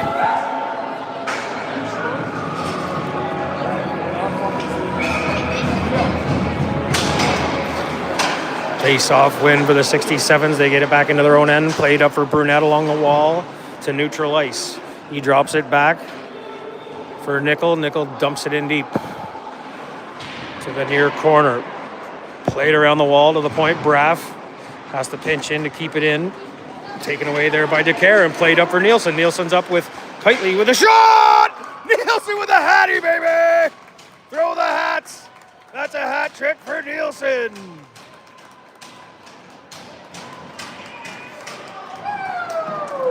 Face-off win for the 67s. They get it back into their own end. Played up for Brunette along the wall to neutral ice. He drops it back for Nickel. Nickel dumps it in deep to the near corner. Played around the wall to the point. Braff has to pinch in to keep it in. Taken away there by DeCare and played up for Nielsen. Nielsen's up with Kitely with a shot! Nielsen with a hattie, baby! Throw the hats! That's a hat trick for Nielsen!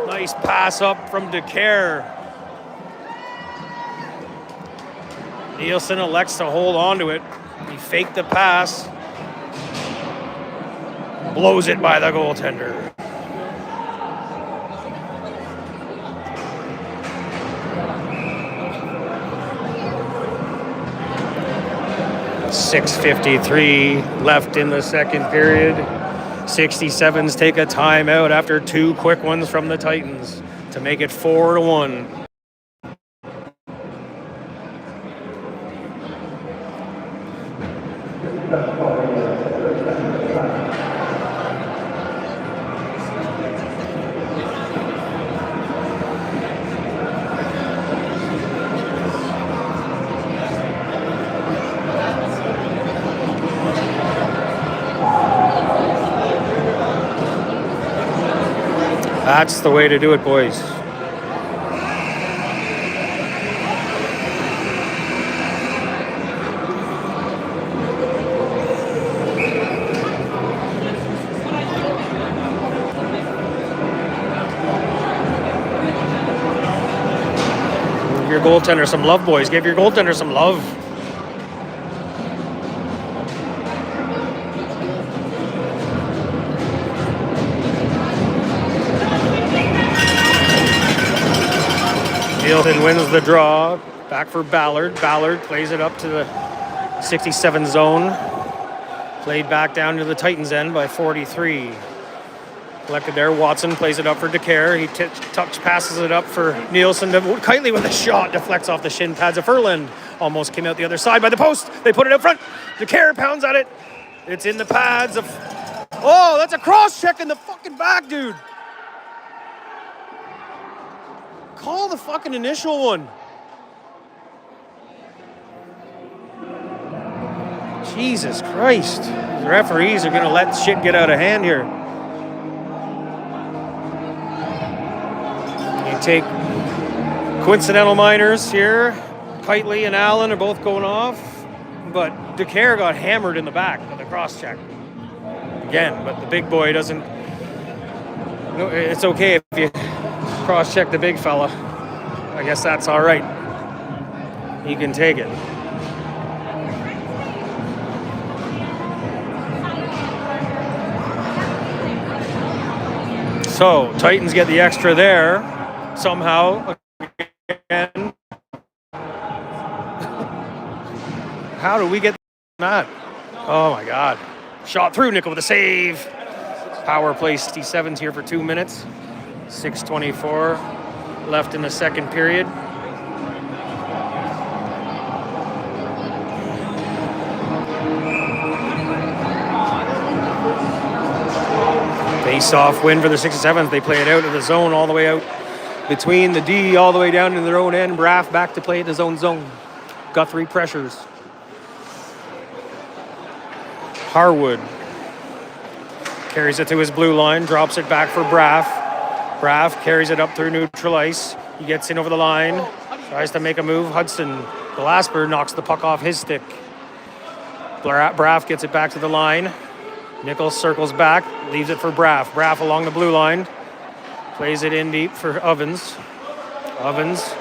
Nice pass up from DeCare. Nielsen elects to hold on to it. He faked the pass. Blows it by the goaltender. .6:53 left in the second period. 67s take a timeout after two quick ones from the Titans to make it 4-1. That's the way to do it, boys. Give your goaltender some love, boys. Give your goaltender some love. Nielsen wins the draw. Back for Ballard. Ballard plays it up to the 67 zone. Played back down to the Titans end by 43. Collected there. Watson plays it up for DeCare. He touch passes it up for Nielsen. Kitely with a shot. Deflects off the shin pads of Furland. Almost came out the other side by the post. They put it up front. DeCare pounds at it. It's in the pads of... Oh, that's a cross check in the fucking back, dude. Call the fucking initial one. Jesus Christ. The referees are going to let shit get out of hand here. You take coincidental minors here. Kitely and Allen are both going off. But DeCare got hammered in the back with the cross check. Again, but the big boy doesn't... No, it's okay if you cross-check the big fella. I guess that's all right. He can take it. So, Titans get the extra there. Somehow, again. How do we get that? Oh my God. Shot through, Nickel with a save. Power play 67's here for 2 minutes. 6:24 left in the second period. Face-off win for the 67s. They play it out of the zone all the way out between the D all the way down to their own end. Braff back to play at his own zone. Guthrie pressures. Harwood carries it to his blue line, drops it back for Braff. Braff carries it up through neutral ice. He gets in over the line, tries to make a move. Hudson Glasper knocks the puck off his stick. Braff gets it back to the line. Nichols circles back, leaves it for Braff. Braff along the blue line, plays it in deep for Ovens. Ovens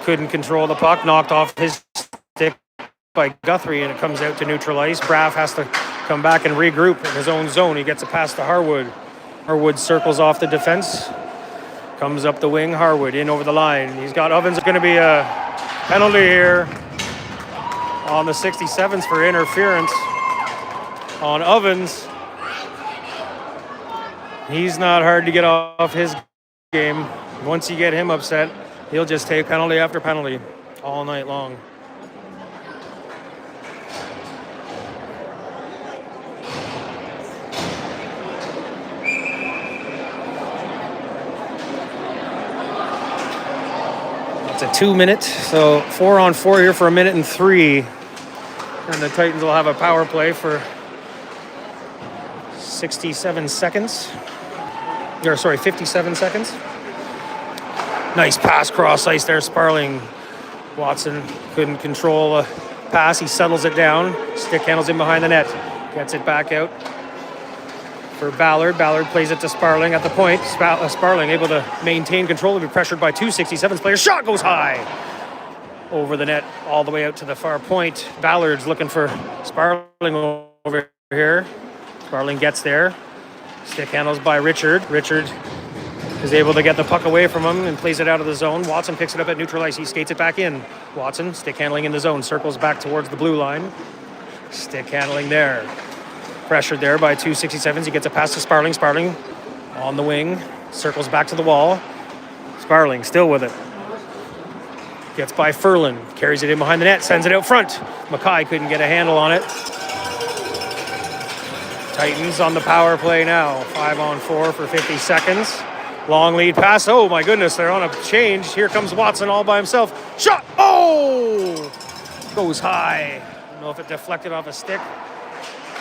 couldn't control the puck, knocked off his stick by Guthrie, and it comes out to neutral ice. Braff has to come back and regroup in his own zone. He gets a pass to Harwood. Harwood circles off the defense, comes up the wing. Harwood in over the line. He's got Ovens. It's going to be a penalty here on the 67s for interference on Ovens. He's not hard to get off his game. Once you get him upset, he'll just take penalty after penalty all night long. It's a 2 minute, so 4 on 4 here for a minute and 3. And the Titans will have a power play for 67 seconds. 57 seconds. Nice pass cross ice there, Sparling. Watson couldn't control a pass. He settles it down. Stick handles in behind the net. Gets it back out for Ballard. Ballard plays it to Sparling at the point. Sparling able to maintain control and be pressured by 2 67's players. Shot goes high over the net all the way out to the far point. Ballard's looking for Sparling over here. Sparling gets there. Stick handles by Richard. Richard is able to get the puck away from him and plays it out of the zone. Watson picks it up at neutral ice. He skates it back in. Watson, stick handling in the zone, circles back towards the blue line. Stick handling there. Pressured there by 2 67's. He gets a pass to Sparling. Sparling on the wing, circles back to the wall. Sparling still with it. Gets by Ferland, carries it in behind the net, sends it out front. Mackay couldn't get a handle on it. Titans on the power play now. 5 on 4 for 50 seconds. Long lead pass. Oh my goodness, they're on a change. Here comes Watson all by himself. Shot! Oh! Goes high. I don't know if it deflected off a stick.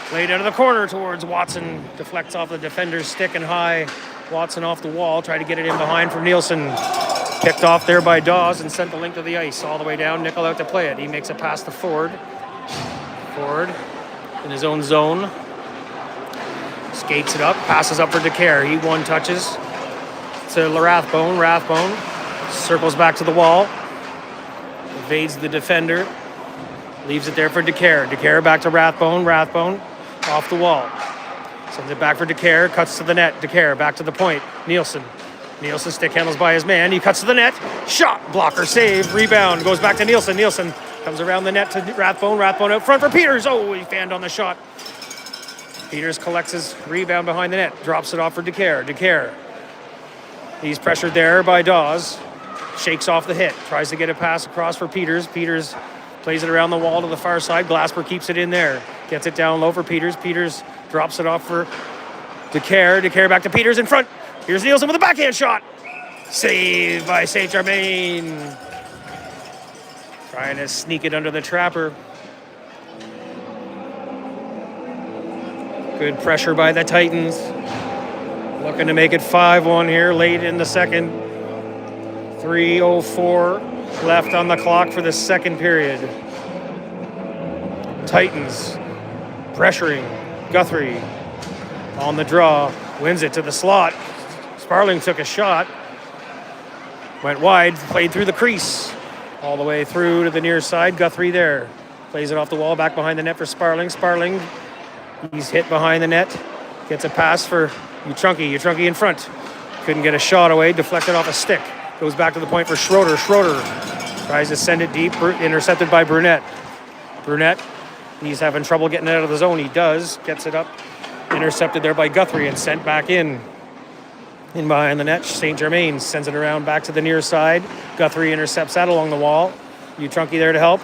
Played out of the corner towards Watson. Deflects off the defender's stick and high. Watson off the wall. Tried to get it in behind for Nielsen. Picked off there by Dawes and sent the length of the ice all the way down. Nickel out to play it. He makes a pass to Ford. Ford in his own zone. Skates it up. Passes up for DeCare. He one touches to Rathbone. Rathbone circles back to the wall. Evades the defender. Leaves it there for DeCare. DeCare back to Rathbone. Rathbone off the wall. Sends it back for DeCare. Cuts to the net. DeCare back to the point. Nielsen. Nielsen stick handles by his man. He cuts to the net. Shot. Blocker save. Rebound. Goes back to Nielsen. Nielsen comes around the net to Rathbone. Rathbone out front for Peters. Oh, he fanned on the shot. Peters collects his rebound behind the net. Drops it off for DeCare. DeCare. He's pressured there by Dawes. Shakes off the hit. Tries to get a pass across for Peters. Peters plays it around the wall to the far side. Glasper keeps it in there. Gets it down low for Peters. Peters drops it off for DeCare. DeCare back to Peters in front. Here's Nielsen with a backhand shot. Saved by St. Germain. Trying to sneak it under the trapper. Good pressure by the Titans. Looking to make it 5-1 here late in the second. 3:04 left on the clock for the second period. Titans pressuring. Guthrie on the draw. Wins it to the slot. Sparling took a shot. Went wide. Played through the crease. All the way through to the near side. Guthrie there. Plays it off the wall. Back behind the net for Sparling. Sparling. He's hit behind the net. Gets a pass for Utrunki. Utrunki in front. Couldn't get a shot away. Deflected off a stick. Goes back to the point for Schroeder. Schroeder tries to send it deep. Intercepted by Brunette. Brunette. He's having trouble getting out of the zone. He does. Gets it up. Intercepted there by Guthrie and sent back in. In behind the net. St. Germain sends it around back to the near side. Guthrie intercepts that along the wall. Utrunki there to help.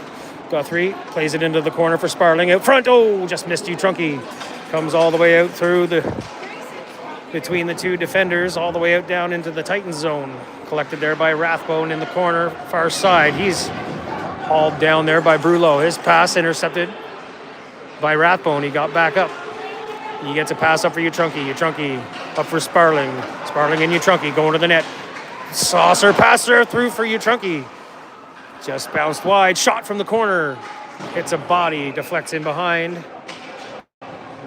Guthrie plays it into the corner for Sparling. Out front. Oh, just missed Utrunki. Comes all the way out through between the two defenders, all the way out down into the Titans zone. Collected there by Rathbone in the corner, far side. He's hauled down there by Brulot. His pass intercepted by Rathbone. He got back up. He gets a pass up for Utrunki. Utrunki up for Sparling. Sparling and Utrunki going to the net. Saucer passer through for Utrunki. Just bounced wide. Shot from the corner. Hits a body. Deflects in behind.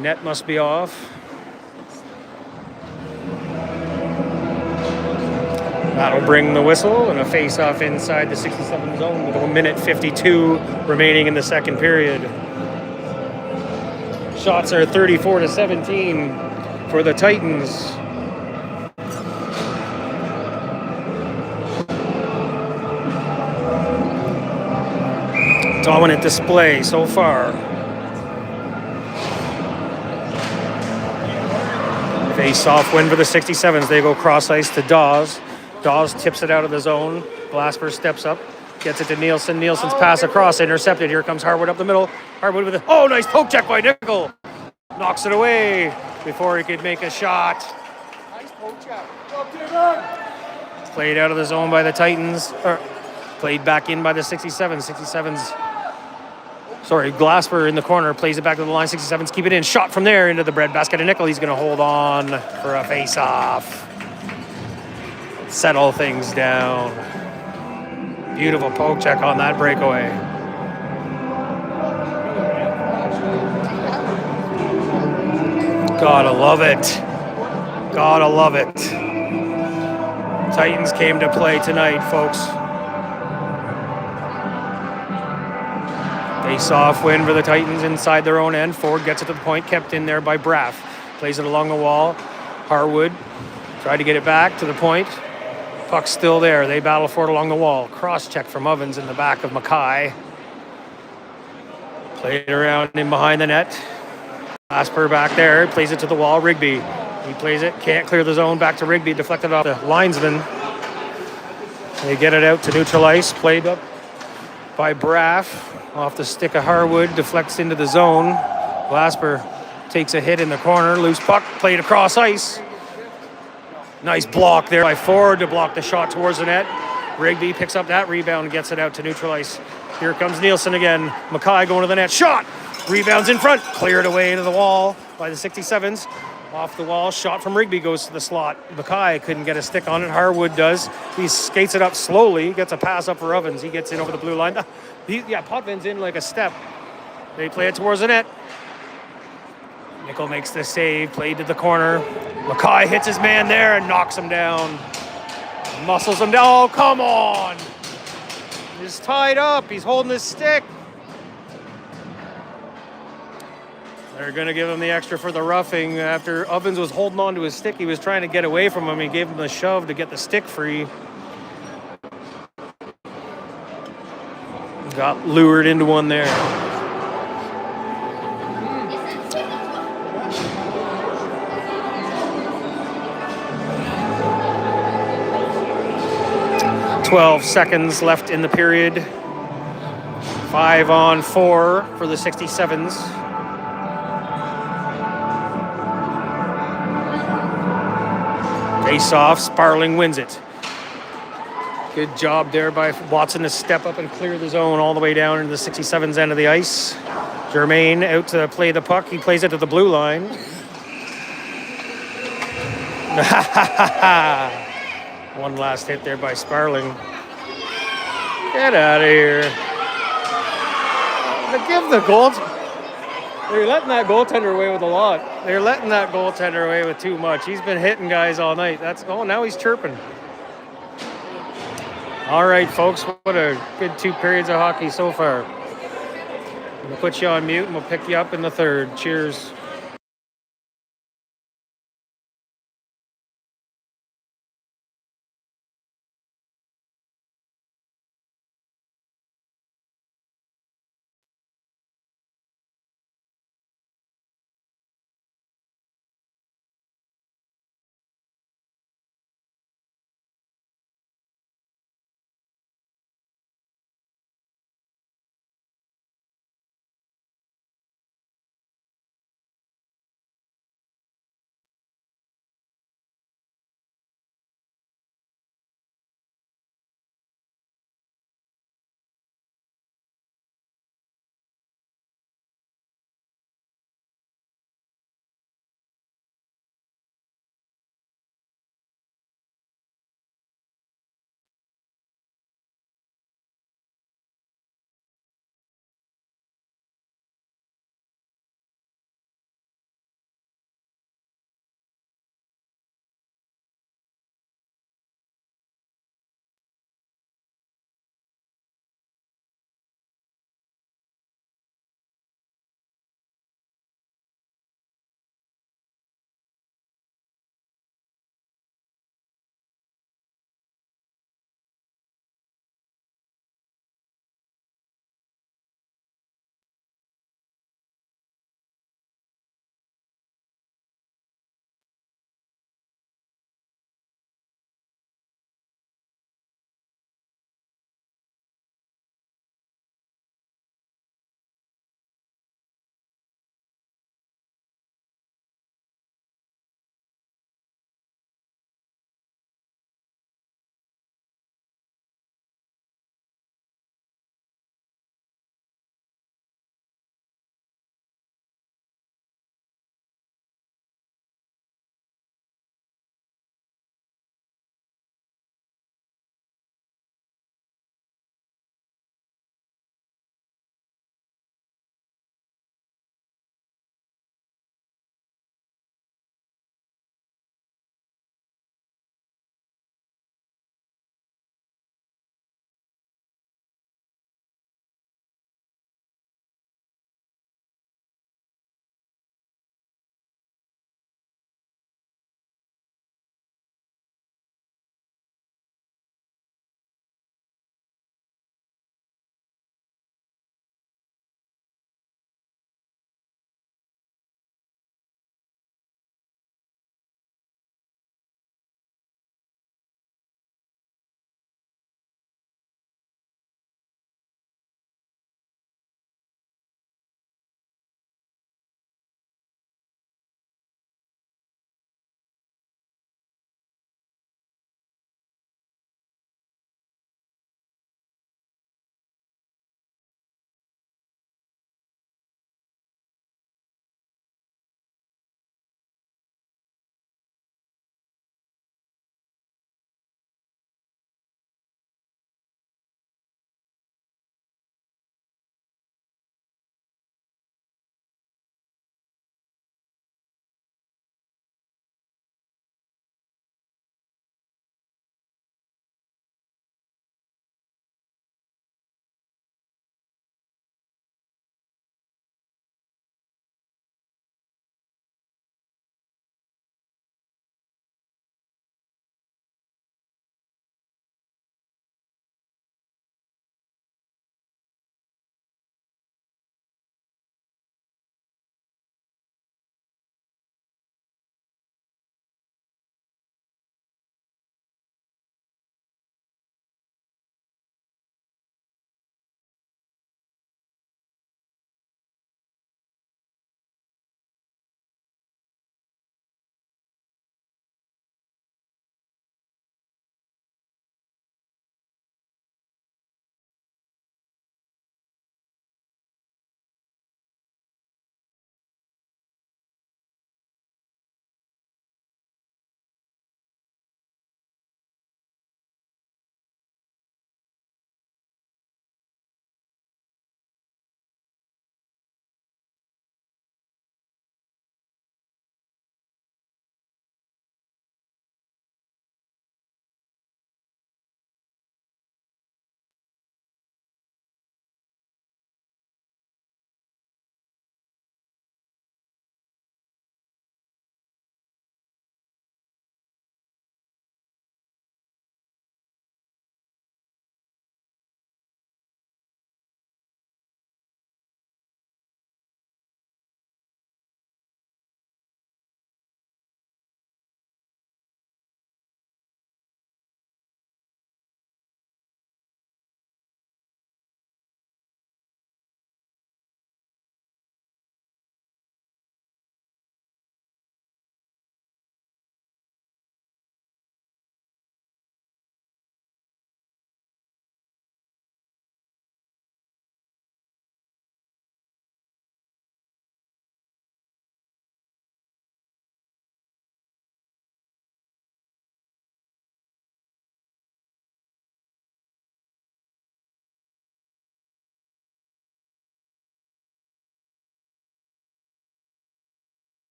Net must be off. That'll bring the whistle and a face-off inside the 67 zone with 1 minute 52 remaining in the second period. Shots are 34-17 for the Titans. Dominant display so far. Face-off win for the 67s. They go cross ice to Dawes. Dawes tips it out of the zone. Glasper steps up, gets it to Nielsen. Nielsen's pass across, intercepted. Here comes Harwood up the middle. Harwood with a nice poke check by Nickel. Knocks it away before he could make a shot. Nice poke check. Played out of the zone by the Titans. Played back in by the 67. 67's. Sorry, Glasper in the corner, plays it back to the line. 67's keep it in. Shot from there into the breadbasket of Nickel. He's going to hold on for a face-off. Settle things down. Beautiful poke check on that breakaway. Gotta love it. Gotta love it. Titans came to play tonight, folks. Face-off win for the Titans inside their own end. Ford gets it to the point, kept in there by Braff. Plays it along the wall. Harwood tried to get it back to the point. Puck's still there. They battle for it along the wall. Cross-check from Ovens in the back of Mackay. Played around in behind the net. Asper back there. Plays it to the wall. Rigby. He plays it. Can't clear the zone. Back to Rigby. Deflected off the linesman. They get it out to neutral ice. Played up by Braff. Off the stick of Harwood, deflects into the zone. Glasper takes a hit in the corner. Loose puck, played across ice. Nice block there by Ford to block the shot towards the net. Rigby picks up that rebound and gets it out to neutral ice. Here comes Nielsen again. Mackay going to the net. Shot! Rebounds in front. Cleared away into the wall by the 67s. Off the wall, shot from Rigby goes to the slot. Mackay couldn't get a stick on it. Harwood does. He skates it up slowly. Gets a pass up for Ovens. He gets in over the blue line. Potvin's in like a step. They play it towards the net. Nickel makes the save. Played to the corner. Mackay hits his man there and knocks him down. Muscles him down. Oh, come on. He's tied up. He's holding his stick. They're going to give him the extra for the roughing. After Ovens was holding on to his stick, he was trying to get away from him. He gave him the shove to get the stick free. Got lured into one there. "12 seconds left in the period. 5-on-4 for the 67s. Face-off, Sparling wins it. Good job there by Watson to step up and clear the zone all the way down into the 67's end of the ice. Germain out to play the puck. He plays it to the blue line. One last hit there by Sparling. Get out of here. Give the goal. They're letting that goaltender away with a lot. They're letting that goaltender away with too much. He's been hitting guys all night. Now he's chirping. All right, folks. What a good 2 periods of hockey so far. I'm going to put you on mute and we'll pick you up in the third. Cheers.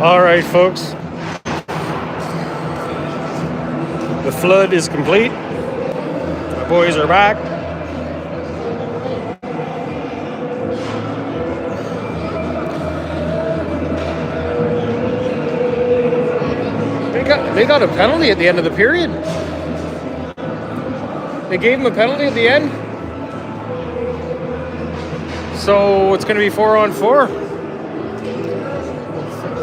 All right, folks. The flood is complete. The boys are back. They got a penalty at the end of the period. They gave him a penalty at the end. So it's going to be 4-on-4.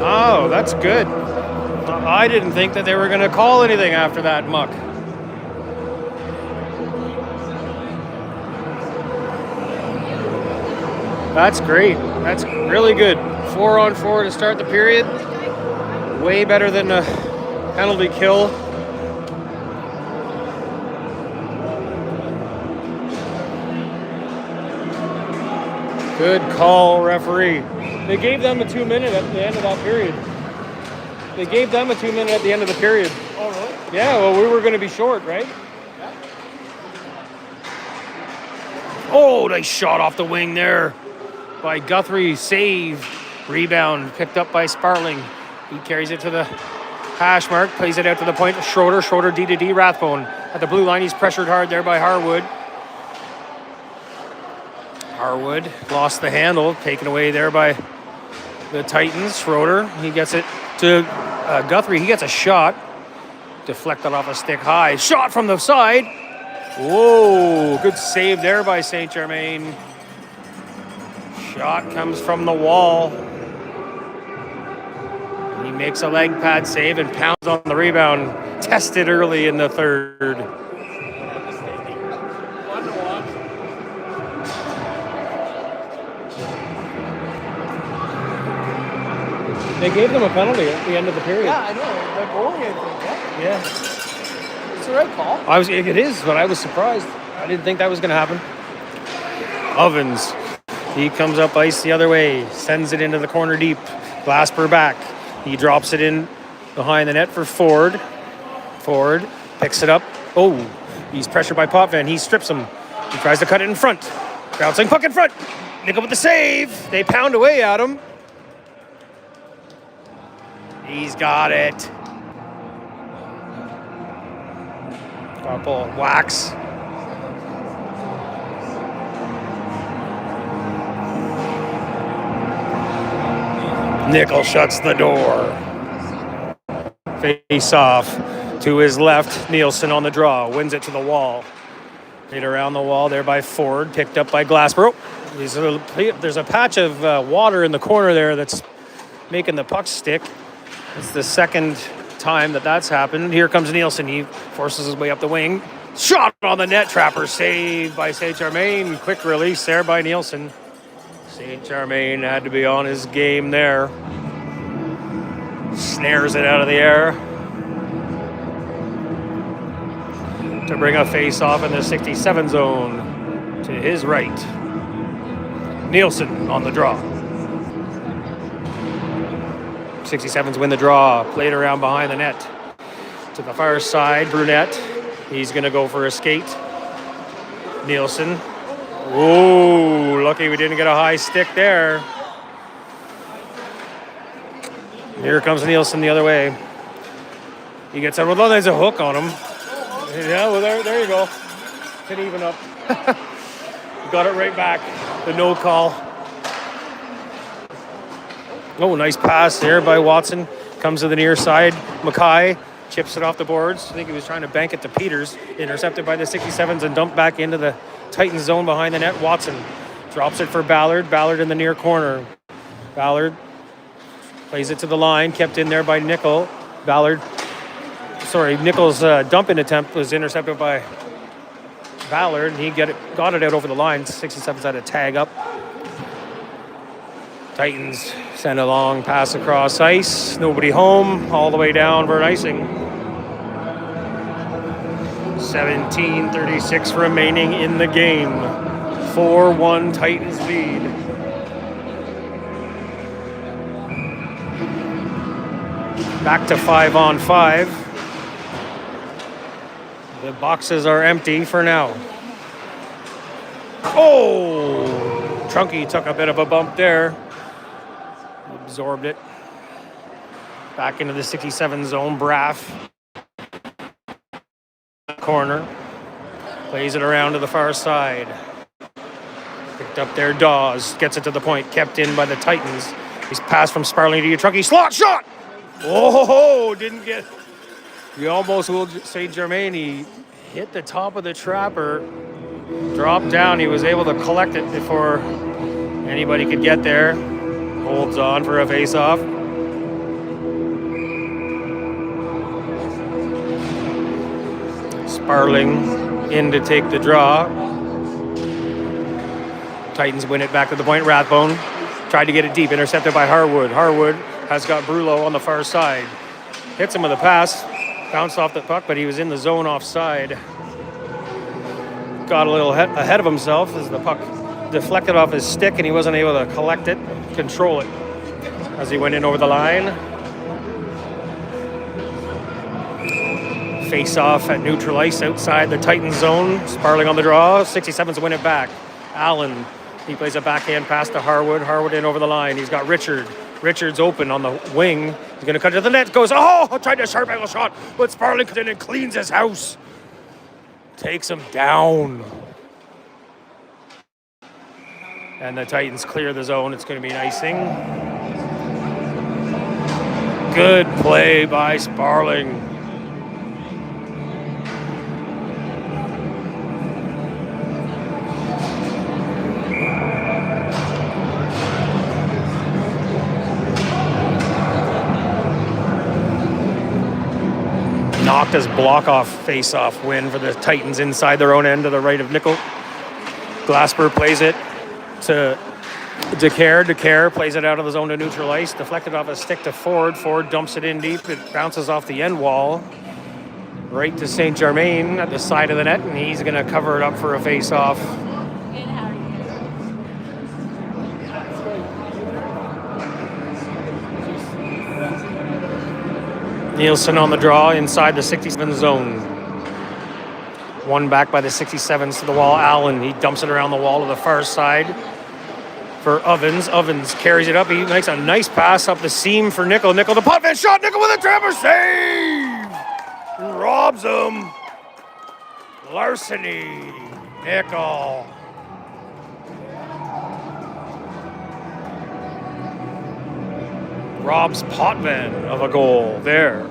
Oh, that's good. I didn't think that they were going to call anything after that muck. That's great. That's really good. 4-on-4 to start the period. Way better than a penalty kill. Good call, referee. They gave them a 2-minute at the end of that period. They gave them a 2-minute at the end of the period. Oh, really? Yeah, well, we were going to be short, right? Yeah. Oh, nice shot off the wing there by Guthrie. Save. Rebound picked up by Sparling. He carries it to the hash mark, plays it out to the point of Schroeder. Schroeder D to D. Rathbone at the blue line. He's pressured hard there by Harwood. Harwood lost the handle, taken away there by the Titans. Schroeder, he gets it to Guthrie. He gets a shot. Deflected off a stick high. Shot from the side. Whoa, good save there by St. Germain. Shot comes from the wall. He makes a leg pad save and pounds on the rebound. Tested early in the third. They gave them a penalty at the end of the period. Yeah, I know. The goalie, I think. Yeah. It's the right call. It is, but I was surprised. I didn't think that was going to happen. Ovens. He comes up ice the other way. Sends it into the corner deep. Glasper back. He drops it in behind the net for Ford. Ford picks it up. Oh, he's pressured by Potvin. He strips him. He tries to cut it in front. Bouncing puck in front. Nickel with the save. They pound away at him. He's got it. Couple whacks. Nickel shuts the door. Face off to his left. Nielsen on the draw. Wins it to the wall. Hit around the wall there by Ford. Picked up by Glasper. There's a patch of water in the corner there that's making the puck stick. It's the second time that's happened. Here comes Nielsen. He forces his way up the wing. Shot on the net. Trapper saved by St. Germain. Quick release there by Nielsen. St. Germain had to be on his game there. Snares it out of the air. To bring a face-off in the 67 zone to his right. Nielsen on the draw. 67s win the draw. Played around behind the net. To the far side, Brunette. He's going to go for a skate. Nielsen. Whoa, lucky we didn't get a high stick there. Here comes Nielsen the other way. He gets out. Well, there's a hook on him. Yeah, well, there you go. Can even up. Got it right back. The no call. Oh, nice pass there by Watson. Comes to the near side. Mackay chips it off the boards. I think he was trying to bank it to Peters. Intercepted by the 67s and dumped back into the Titans zone behind the net. Watson drops it for Ballard. Ballard in the near corner. Ballard plays it to the line. Kept in there by Nickel. Nickel's dumping attempt was intercepted by Ballard. He got it out over the line. 67s had a tag up. Titans send a long pass across ice. Nobody home. All the way down for an icing. 17:36 remaining in the game. 4-1 Titans lead. Back to 5-on-5. The boxes are empty for now. Oh! Trunky took a bit of a bump there. Absorbed it. Back into the 67 zone. Braff. Corner. Plays it around to the far side. Picked up there. Dawes gets it to the point. Kept in by the Titans. He's passed from Sparling to Truckee. Slot shot! Oh, didn't get... You almost will say Germain. He hit the top of the trapper. Dropped down. He was able to collect it before anybody could get there. Holds on for a face-off. Sparling in to take the draw. Titans win it back to the point. Rathbone tried to get it deep. Intercepted by Harwood. Harwood has got Brullo on the far side. Hits him with a pass. Bounced off the puck, but he was in the zone offside. Got a little ahead of himself as the puck deflected off his stick and he wasn't able to collect it, control it as he went in over the line. Face off at neutral ice outside the Titans zone. Sparling on the draw. 67s win it back. Allen, he plays a backhand pass to Harwood. Harwood in over the line. He's got Richard. Richard's open on the wing. He's going to cut to the net. Goes, tried to sharp angle shot, but Sparling comes in and cleans his house. Takes him down. And the Titans clear the zone. It's going to be an icing. Good play by Sparling. Knocked his block-off face-off win for the Titans inside their own end to the right of Nickel. Glasper plays it to DeCare. DeCare plays it out of the zone to neutral ice. Deflected off a stick to Ford. Ford dumps it in deep. It bounces off the end wall. Right to St. Germain at the side of the net, and he's going to cover it up for a face-off. Nielsen on the draw inside the 67 zone. One back by the 67s to the wall. Allen, he dumps it around the wall to the far side for Ovens. Ovens carries it up. He makes a nice pass up the seam for Nickel. Nickel, the pot fan shot. Nickel with a trapper save. Robs him. Larceny. Nickel. Robs Potvin of a goal there.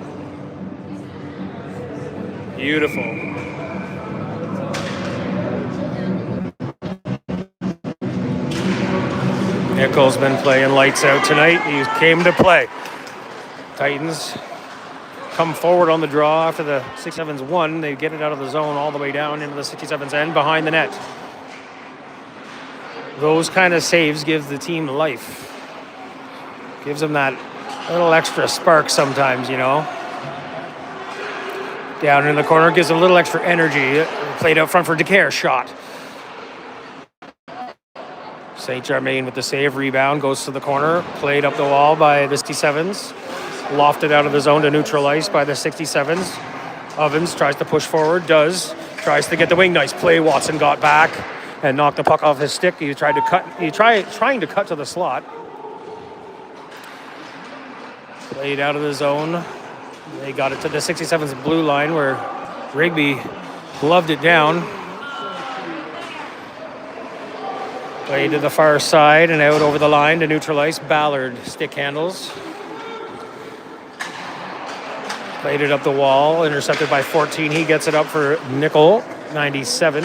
Beautiful. Nickel's been playing lights out tonight. He came to play. Titans come forward on the draw after the 67's won. They get it out of the zone all the way down into the 67's end behind the net. Those kind of saves give the team life. Gives them that little extra spark sometimes, you know. Down in the corner, gives them a little extra energy. Played out front for DeCare, shot. St. Germain with the save, rebound, goes to the corner. Played up the wall by the 67s. Lofted out of the zone to neutral ice by the 67s. Ovens tries to push forward, tries to get the wing. Nice play, Watson got back and knocked the puck off his stick. He tried to cut, trying to cut to the slot. Played out of the zone. They got it to the 67's blue line where Rigby gloved it down. Played to the far side and out over the line to neutral ice. Ballard stick handles. Played it up the wall, intercepted by 14. He gets it up for Nickel, 97.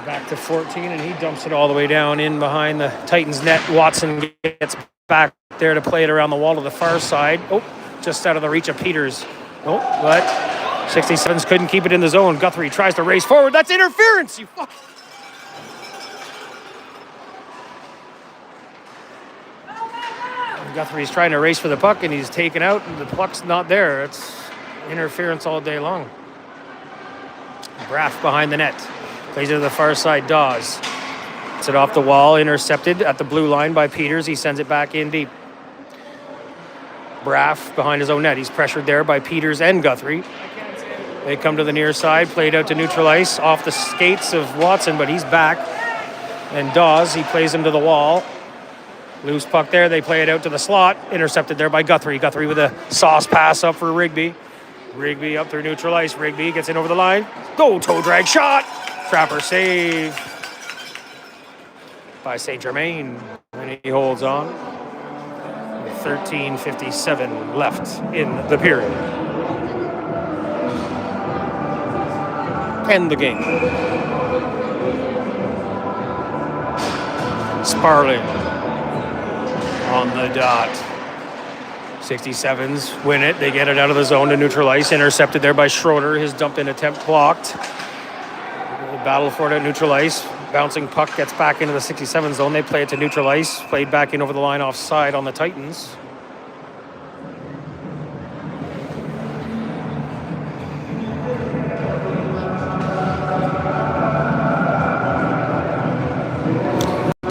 Back to 14, and he dumps it all the way down in behind the Titans net. Watson gets back there to play it around the wall to the far side. Just out of the reach of Peters. But 67s couldn't keep it in the zone. Guthrie tries to race forward. That's interference, you fuck. Guthrie's trying to race for the puck, and he's taken out, and the puck's not there. It's interference all day long. Braff behind the net. Plays it to the far side. Dawes. It's it off the wall, intercepted at the blue line by Peters. He sends it back in deep. Braff behind his own net. He's pressured there by Peters and Guthrie. They come to the near side, played out to neutral ice, off the skates of Watson, but he's back. And Dawes, he plays him to the wall. Loose puck there. They play it out to the slot. Intercepted there by Guthrie. Guthrie with a sauce pass up for Rigby. Rigby up through neutral ice. Rigby gets in over the line. Go, toe drag shot. Trapper save by St. Germain. And he holds on. 13:57 left in the period. End the game. Sparling on the dot. 67's win it. They get it out of the zone to neutral ice. Intercepted there by Schroeder. His dump in attempt blocked. The battle for it at neutral ice. Bouncing puck gets back into the 67 zone. They play it to neutral ice. Played back in over the line offside on the Titans.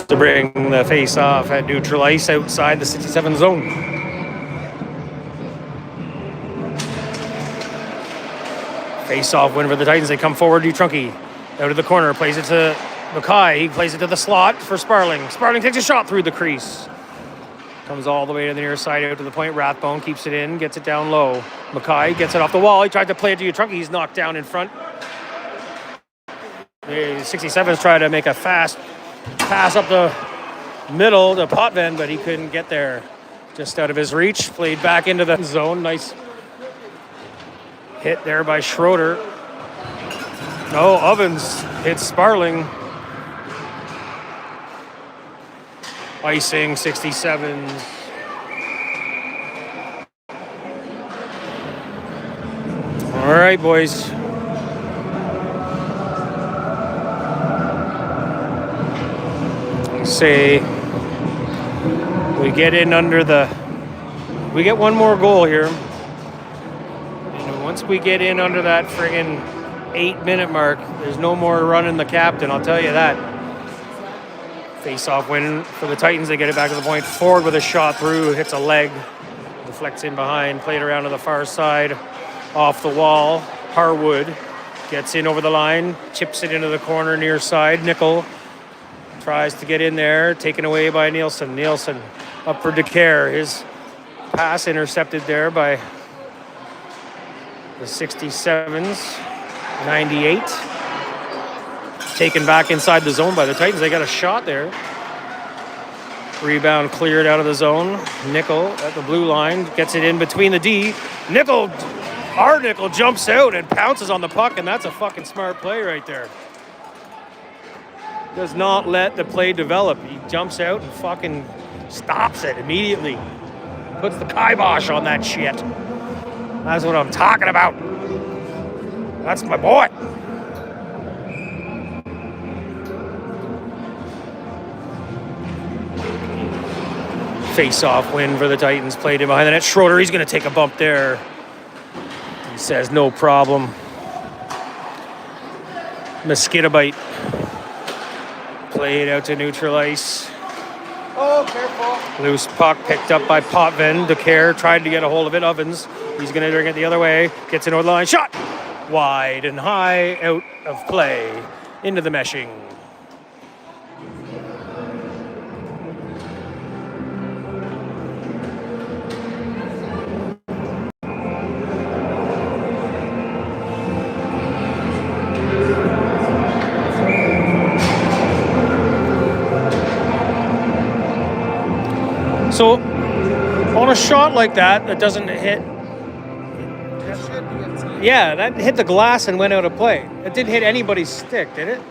To bring the face off at neutral ice outside the 67 zone. Face off win for the Titans. They come forward. Dutrunke out of the corner. Plays it to Mackay. He plays it to the slot for Sparling. Sparling takes a shot through the crease. Comes all the way to the near side out to the point. Rathbone keeps it in. Gets it down low. Mackay gets it off the wall. He tried to play it to Dutrunke. He's knocked down in front. The 67's try to make a fast pass up the middle to Potvin, but he couldn't get there. Just out of his reach. Played back into the zone. Nice hit there by Schroeder. No, Ovens hits Sparling. Icing 67. All right, boys. Say we get in under the, we get one more goal here, and once we get in under that friggin' 8-minute mark, there's no more running the captain, I'll tell you that. Face-off win for the Titans. They get it back to the point. Ford with a shot through, hits a leg, deflects in behind, played around to the far side, off the wall. Harwood gets in over the line, chips it into the corner near side. Nickel tries to get in there, taken away by Nielsen. Nielsen up for DeCare. His pass intercepted there by the 67's. 98. Taken back inside the zone by the Titans. They got a shot there. Rebound cleared out of the zone. Nickel at the blue line. Gets it in between the D. Nickel, our Nickel jumps out and pounces on the puck, and that's a fucking smart play right there. Does not let the play develop. He jumps out and fucking stops it immediately. Puts the kibosh on that shit. That's what I'm talking about. That's my boy. Face-off win for the Titans. Played in behind the net. Schroeder, he's going to take a bump there. He says no problem. Mosquito bite. Played out to neutral ice. Oh, careful. Loose puck picked up by Potvin. DeCare tried to get a hold of it. Ovens. He's going to bring it the other way. Gets it over the line. Shot! Wide and high, out of play. Into the meshing. So, on a shot like that, that doesn't hit. Yeah, that hit the glass and went out of play. It didn't hit anybody's stick, did it?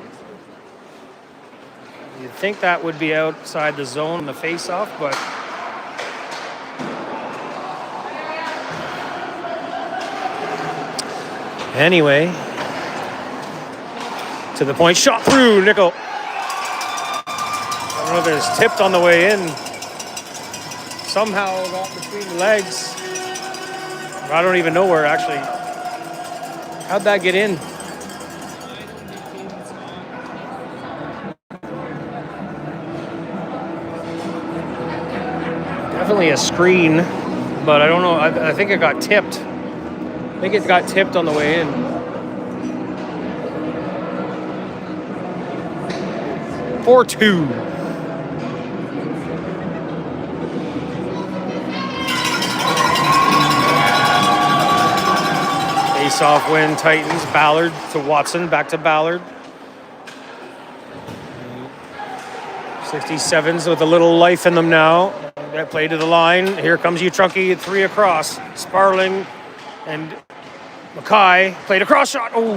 You'd think that would be outside the zone in the face-off, but anyway, to the point, shot through, Nickel. I don't know if it was tipped on the way in. Somehow got between the legs. I don't even know where actually. How'd that get in? Definitely a screen, but I don't know. I think it got tipped. I think it got tipped on the way in. Face-off win, Titans. Ballard to Watson, back to Ballard. 67's with a little life in them now. That play to the line. Here comes U14, 3 across. Sparling and Mackay played a cross shot. Oh,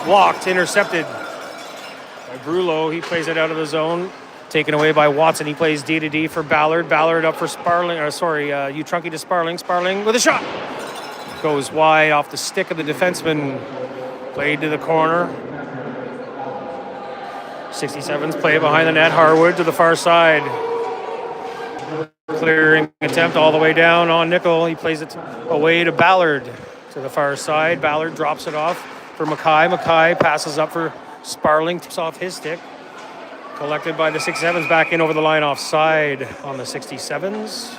blocked, intercepted by Brullo. He plays it out of the zone. Taken away by Watson. He plays D to D for Ballard. Ballard up for Sparling. U14 to Sparling. Sparling with a shot. Goes wide off the stick of the defenseman. Played to the corner. 67's play behind the net. Harwood to the far side. Clearing attempt all the way down on Nickel. He plays it away to Ballard to the far side. Ballard drops it off for Mackay. Mackay passes up for Sparling. Tips off his stick. Collected by the 67's, back in over the line offside on the 67's.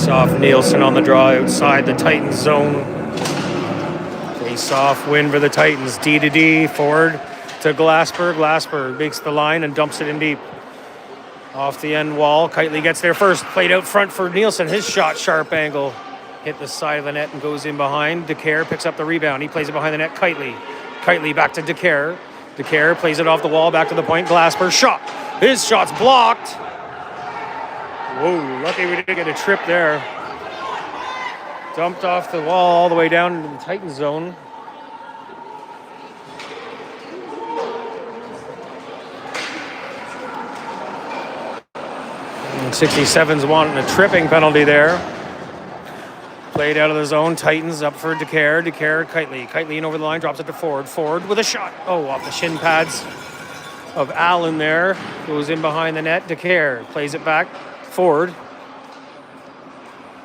Face-off, Nielsen on the draw outside the Titans zone. Face-off win for the Titans. D to D, forward to Glasper. Glasper makes the line and dumps it in deep. Off the end wall. Kitely gets there first. Played out front for Nielsen. His shot, sharp angle. Hit the side of the net and goes in behind. DeCare picks up the rebound. He plays it behind the net. Kitely. Kitely back to DeCare. DeCare plays it off the wall, back to the point. Glasper, shot. His shot's blocked. Whoa, lucky we didn't get a trip there. Dumped off the wall all the way down into the Titans zone. And 67's wanting a tripping penalty there. Played out of the zone. Titans up for DeCare. DeCare, Kitely. Kitely in over the line, drops it to Ford. Ford with a shot. Oh, off the shin pads of Allen there. Goes in behind the net. DeCare plays it back. Ford.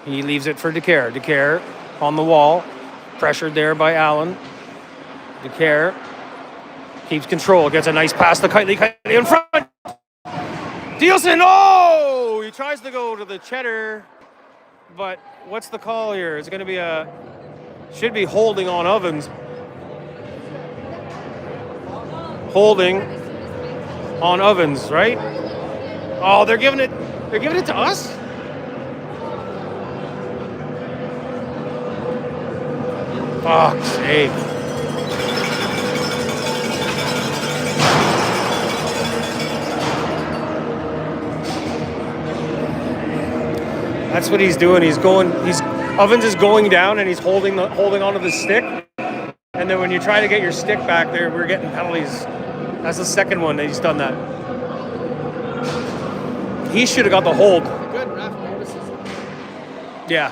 He leaves it for DeCare. DeCare on the wall. Pressured there by Allen. DeCare keeps control. Gets a nice pass to Kitely. Kitely in front. Nielsen, oh! He tries to go to the cheddar. But what's the call here? It's going to be should be holding on Ovens. Holding on Ovens, right? Oh, they're giving it to us? Fuck's sake. That's what he's doing. Ovens is going down and he's holding onto the stick. And then when you try to get your stick back there, we're getting penalties. That's the second one that he's done that. He should have got the hold. Good ref notices. Yeah.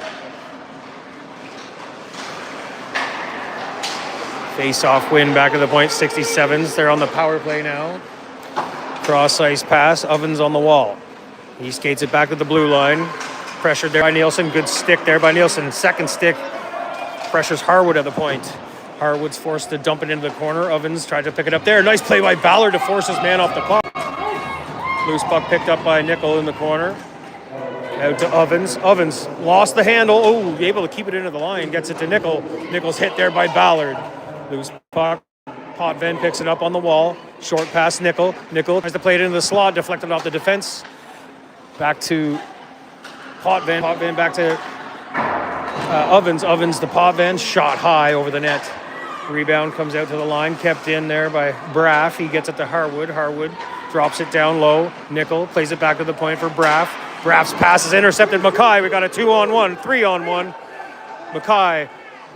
Face-off win, back of the point, 67's. They're on the power play now. Cross-ice pass, Ovens on the wall. He skates it back to the blue line. Pressured there by Nielsen. Good stick there by Nielsen. Second stick. Pressures Harwood at the point. Harwood's forced to dump it into the corner. Ovens tried to pick it up there. Nice play by Ballard to force his man off the puck. Loose puck picked up by Nickel in the corner. Out to Ovens. Ovens lost the handle. Oh, able to keep it into the line. Gets it to Nickel. Nickel's hit there by Ballard. Loose puck. Potvin picks it up on the wall. Short pass Nickel. Nickel tries to play it into the slot. Deflected off the defense. Back to Potvin. Potvin back to Ovens. Ovens to Potvin. Shot high over the net. Rebound comes out to the line. Kept in there by Braff. He gets it to Harwood. Harwood drops it down low. Nickel plays it back to the point for Braff. Braff's pass is intercepted. Mackay. We got a 2-on-1, 3-on-1. Mackay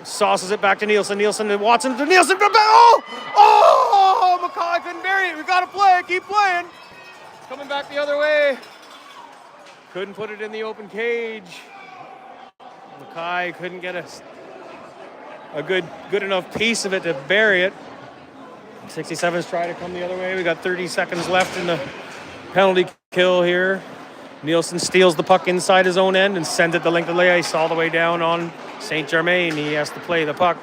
sauces it back to Nielsen. Nielsen to Watson to Nielsen. Oh! Mackay couldn't bury it. We got to play. Keep playing. Coming back the other way. Couldn't put it in the open cage. Mackay couldn't get a good enough piece of it to bury it. 67's try to come the other way. We got 30 seconds left in the penalty kill here. Nielsen steals the puck inside his own end and sends it the length of the ice all the way down on St. Germain. He has to play the puck.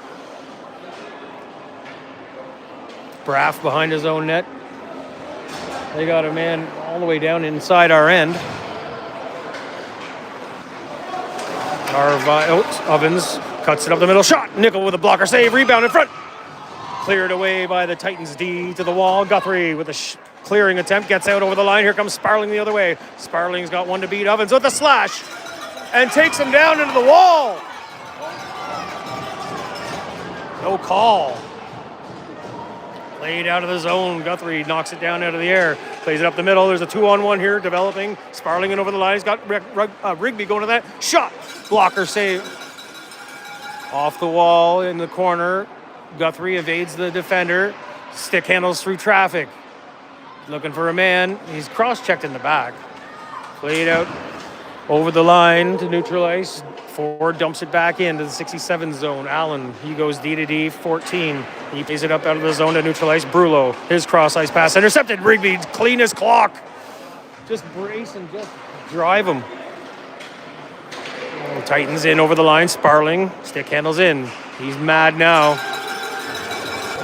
Braff behind his own net. They got a man all the way down inside our end. Ovens cuts it up the middle. Shot. Nickel with a blocker save. Rebound in front. Cleared away by the Titans D to the wall. Guthrie with a clearing attempt. Gets out over the line. Here comes Sparling the other way. Sparling's got one to beat. Ovens with a slash. And takes him down into the wall. No call. Played out of the zone. Guthrie knocks it down out of the air. Plays it up the middle. There's a 2-on-1 here developing. Sparling in over the line. He's got Rigby going to that. Shot. Blocker save. Off the wall in the corner. Guthrie evades the defender. Stick handles through traffic. Looking for a man. He's cross-checked in the back. Played out over the line to neutral ice. Ford dumps it back into the 67 zone. Allen, he goes D to D, 14. He plays it up out of the zone to neutral ice. Brullo, his cross ice pass intercepted. Rigby, clean as clock. Just brace and just drive him. Titans in over the line. Sparling, stick handles in. He's mad now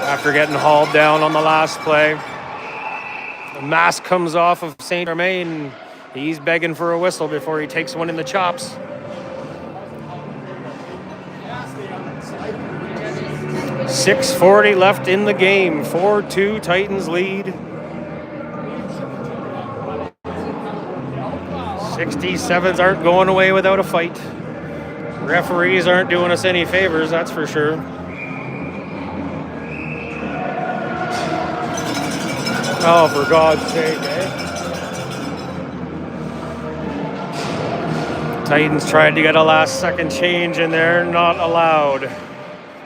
after getting hauled down on the last play. The mask comes off of St. Germain. He's begging for a whistle before he takes one in the chops. 6:40 left in the game. 4-2 Titans lead. 67s aren't going away without a fight. Referees aren't doing us any favors, that's for sure. Oh, for God's sake, eh? Titans tried to get a last-second change in there, not allowed.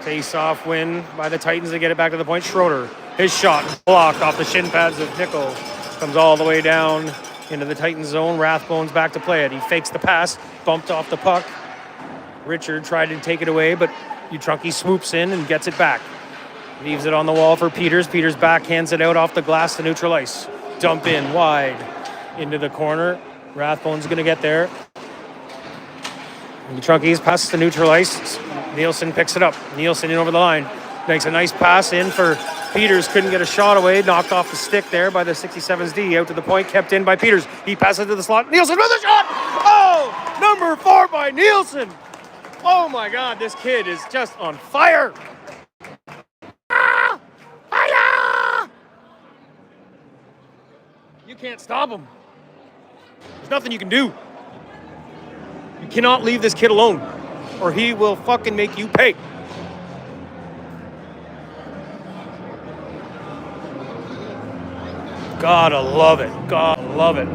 Face-off win by the Titans to get it back to the point. Schroeder, his shot blocked off the shin pads of Nickel. Comes all the way down into the Titans zone. Rathbone's back to play it. He fakes the pass, bumped off the puck. Richard tried to take it away, but Utrunke swoops in and gets it back. Leaves it on the wall for Peters. Peters backhands it out off the glass to neutral ice. Dump in wide into the corner. Rathbone's going to get there. Utrunke's passes to neutral ice. Nielsen picks it up. Nielsen in over the line. Makes a nice pass in for Peters. Couldn't get a shot away. Knocked off the stick there by the 67's D. Out to the point. Kept in by Peters. He passes to the slot. Nielsen with a shot! Oh! Number 4 by Nielsen! Oh my God, this kid is just on fire! Ah! Fire! You can't stop him. There's nothing you can do. You cannot leave this kid alone, or he will fucking make you pay. Gotta love it. Gotta love it.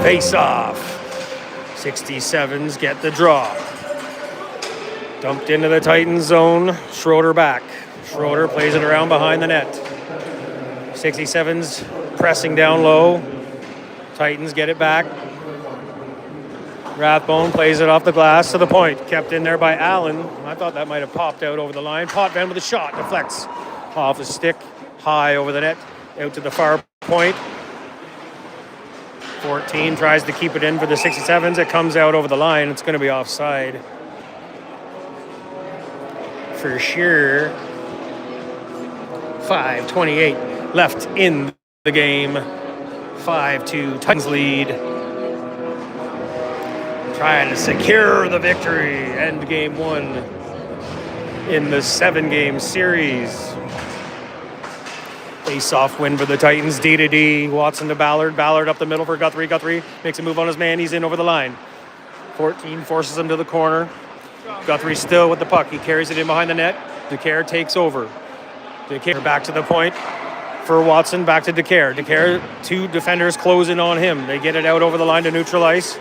Face off. 67s get the draw. Dumped into the Titans zone. Schroeder back. Schroeder plays it around behind the net. 67s pressing down low. Titans get it back. Rathbone plays it off the glass to the point. Kept in there by Allen. I thought that might have popped out over the line. Potvin with a shot. Deflects off his stick. High over the net. Out to the far point. 14 tries to keep it in for the 67s. It comes out over the line. It's going to be offside. For sure. 5:28 left in the game. 5-2 Titans lead. Trying to secure the victory. End game 1 in the 7-game series. Face-off win for the Titans. D to D. Watson to Ballard. Ballard up the middle for Guthrie. Guthrie makes a move on his man. He's in over the line. 14 forces him to the corner. Guthrie still with the puck. He carries it in behind the net. DeCare takes over. DeCare back to the point for Watson. Back to DeCare. DeCare, 2 defenders closing on him. They get it out over the line to neutral ice.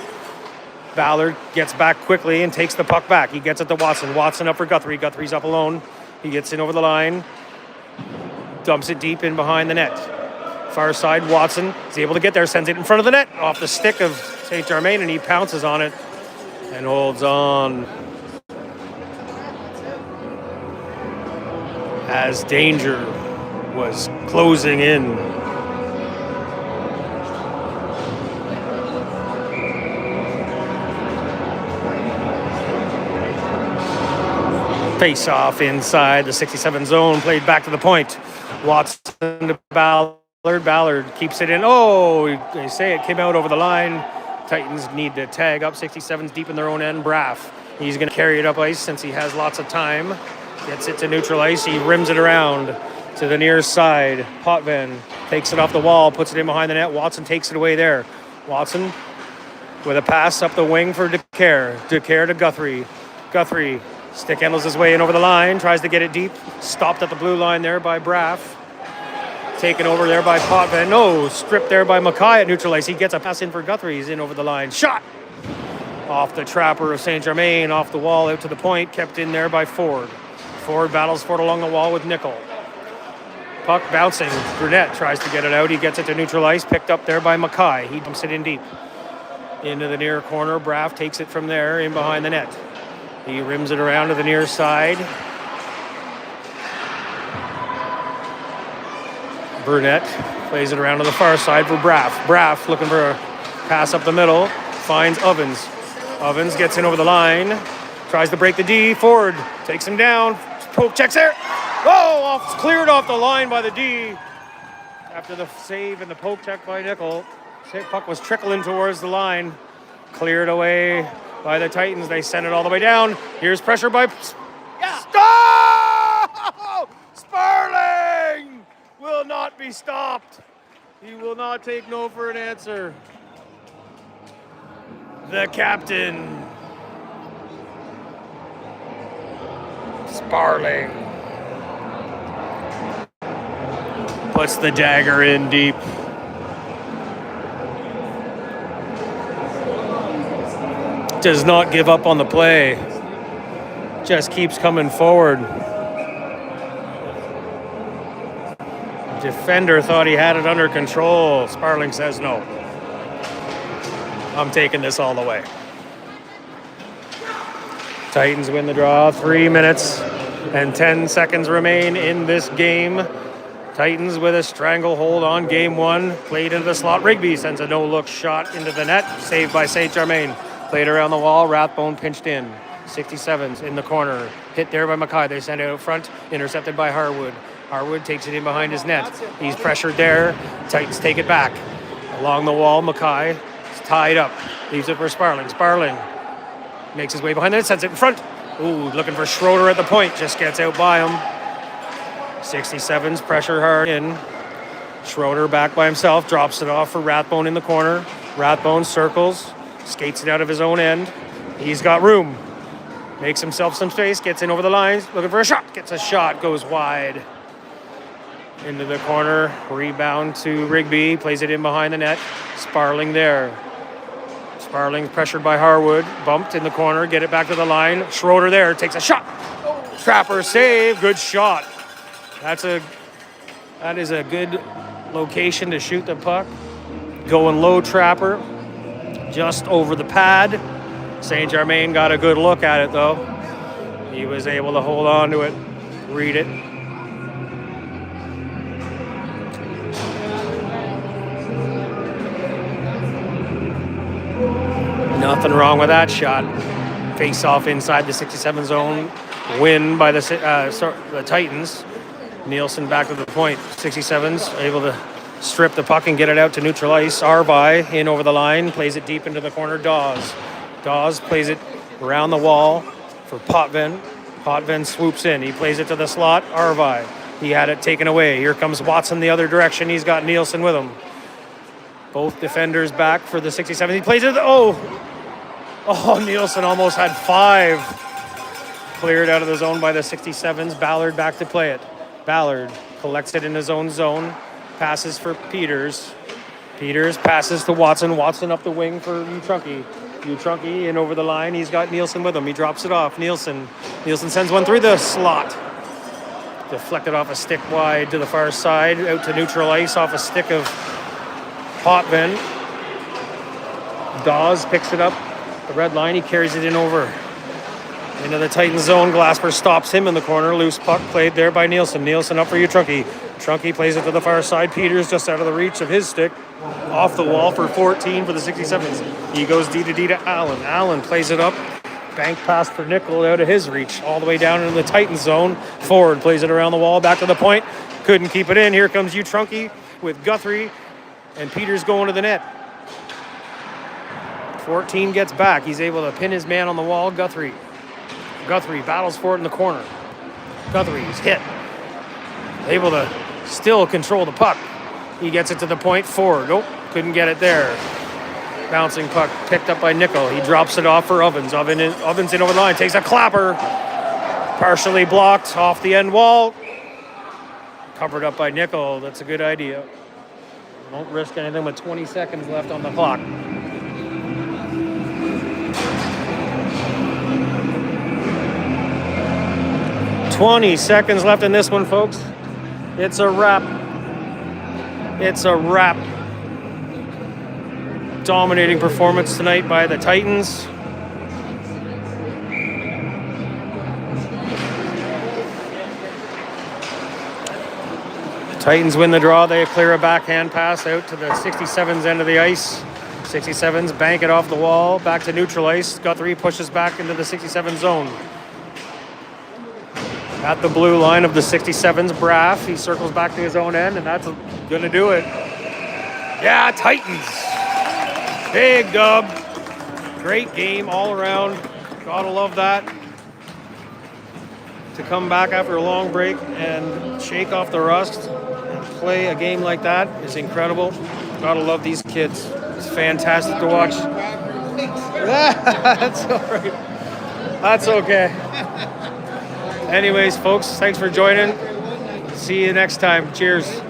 Ballard gets back quickly and takes the puck back. He gets it to Watson. Watson up for Guthrie. Guthrie's up alone. He gets in over the line. Dumps it deep in behind the net. Far side, Watson is able to get there. Sends it in front of the net. Off the stick of St. Germain, and he pounces on it and holds on. As danger was closing in. Face off inside the 67 zone, played back to the point. Watson to Ballard. Ballard keeps it in. Oh, they say it came out over the line. Titans need to tag up. 67's deep in their own end. Braff, he's going to carry it up ice since he has lots of time. Gets it to neutral ice. He rims it around to the near side. Potvin takes it off the wall, puts it in behind the net. Watson takes it away there. Watson with a pass up the wing for DeCare. DeCare to Guthrie. Guthrie stick handles his way in over the line. Tries to get it deep. Stopped at the blue line there by Braff. Taken over there by Potvin. No, stripped there by Mackay at neutral ice. He gets a pass in for Guthrie. He's in over the line. Shot! Off the trapper of Saint Germain, off the wall, out to the point. Kept in there by Ford. Ford battles for it along the wall with Nickel. Puck bouncing. Brunette tries to get it out. He gets it to neutral ice. Picked up there by Mackay. He dumps it in deep. Into the near corner. Braff takes it from there in behind the net. He rims it around to the near side. Brunette plays it around to the far side for Braff. Braff looking for a pass up the middle. Finds Ovens. Ovens gets in over the line. Tries to break the D. Ford takes him down. Poke checks there. Oh, cleared off the line by the D. After the save and the poke check by Nickel. Puck was trickling towards the line. Cleared away by the Titans. They send it all the way down. Here's pressure by... Stop! Sparling! Will not be stopped. He will not take no for an answer. The captain, Sparling, puts the dagger in deep. Does not give up on the play. Just keeps coming forward. Defender thought he had it under control. Sparling says no. I'm taking this all the way. Titans win the draw. 3 minutes and 10 seconds remain in this game. Titans with a stranglehold on game one. Played into the slot. Rigby sends a no-look shot into the net. Saved by Saint Germain. Played around the wall. Rathbone pinched in. 67's in the corner. Hit there by Mackay. They send it out front. Intercepted by Harwood. Harwood takes it in behind his net. He's pressured there. Titans take it back. Along the wall, Mackay is tied up. Leaves it for Sparling. Sparling makes his way behind the net, sends it in front. Ooh, looking for Schroeder at the point. Just gets out by him. 67's pressure hard in. Schroeder back by himself. Drops it off for Rathbone in the corner. Rathbone circles. Skates it out of his own end. He's got room. Makes himself some space. Gets in over the lines. Looking for a shot. Gets a shot. Goes wide. Into the corner, rebound to Rigby, plays it in behind the net. Sparling there. Sparling's pressured by Harwood, bumped in the corner, get it back to the line. Schroeder there, takes a shot. Trapper save, good shot. That is a good location to shoot the puck. Going low, Trapper, just over the pad. Saint Germain got a good look at it though. He was able to hold on to it, read it. Nothing wrong with that shot. Face off inside the 67 zone. Win by the Titans. Nielsen back to the point. 67's able to strip the puck and get it out to neutral ice. Arvi in over the line. Plays it deep into the corner. Dawes. Dawes plays it around the wall for Potvin. Potvin swoops in. He plays it to the slot. Arvi. He had it taken away. Here comes Watson the other direction. He's got Nielsen with him. Both defenders back for the 67. He plays it. Oh, Nielsen almost had 5. Cleared out of the zone by the 67s. Ballard back to play it. Ballard collects it in his own zone. Passes for Peters. Peters passes to Watson. Watson up the wing for Utrunke. Utrunke in over the line. He's got Nielsen with him. He drops it off. Nielsen sends one through the slot. Deflected off a stick wide to the far side. Out to neutral ice off a stick of Potvin. Dawes picks it up the red line. He carries it in over into the Titans zone. Glasper stops him in the corner. Loose puck played there by Nielsen. Nielsen up for Utrunke. Trunke plays it to the far side. Peters just out of the reach of his stick. Off the wall for 14 for the 67s. He goes D to D to Allen. Allen plays it up Bank pass for Nickel out of his reach, all the way down into the Titans zone. Ford plays it around the wall, back to the point. Couldn't keep it in. Here comes U14 with Guthrie, and Peters going to the net. 14 gets back. He's able to pin his man on the wall. Guthrie battles for it in the corner. Guthrie's hit. Able to still control the puck. He gets it to the point. Ford. Nope, couldn't get it there. Bouncing puck picked up by Nickel. He drops it off for Ovens. Ovens in over the line. Takes a clapper. Partially blocked off the end wall. Covered up by Nickel. That's a good idea. Don't risk anything with 20 seconds left on the clock. "20 seconds left in this one, folks. It's a wrap. It's a wrap. Dominating performance tonight by the Titans. Titans win the draw. They clear a backhand pass out to the 67's end of the ice. 67's bank it off the wall, back to neutral ice. Guthrie pushes back into the 67 zone. At the blue line of the 67's, Braff. He circles back to his own end, and that's going to do it. Yeah, Titans. Big dub. Great game all around. Gotta love that. To come back after a long break and shake off the rust and play a game like that is incredible. Gotta love these kids. It's fantastic to watch. That's all right. That's okay. Anyways, folks, thanks for joining. See you next time. Cheers.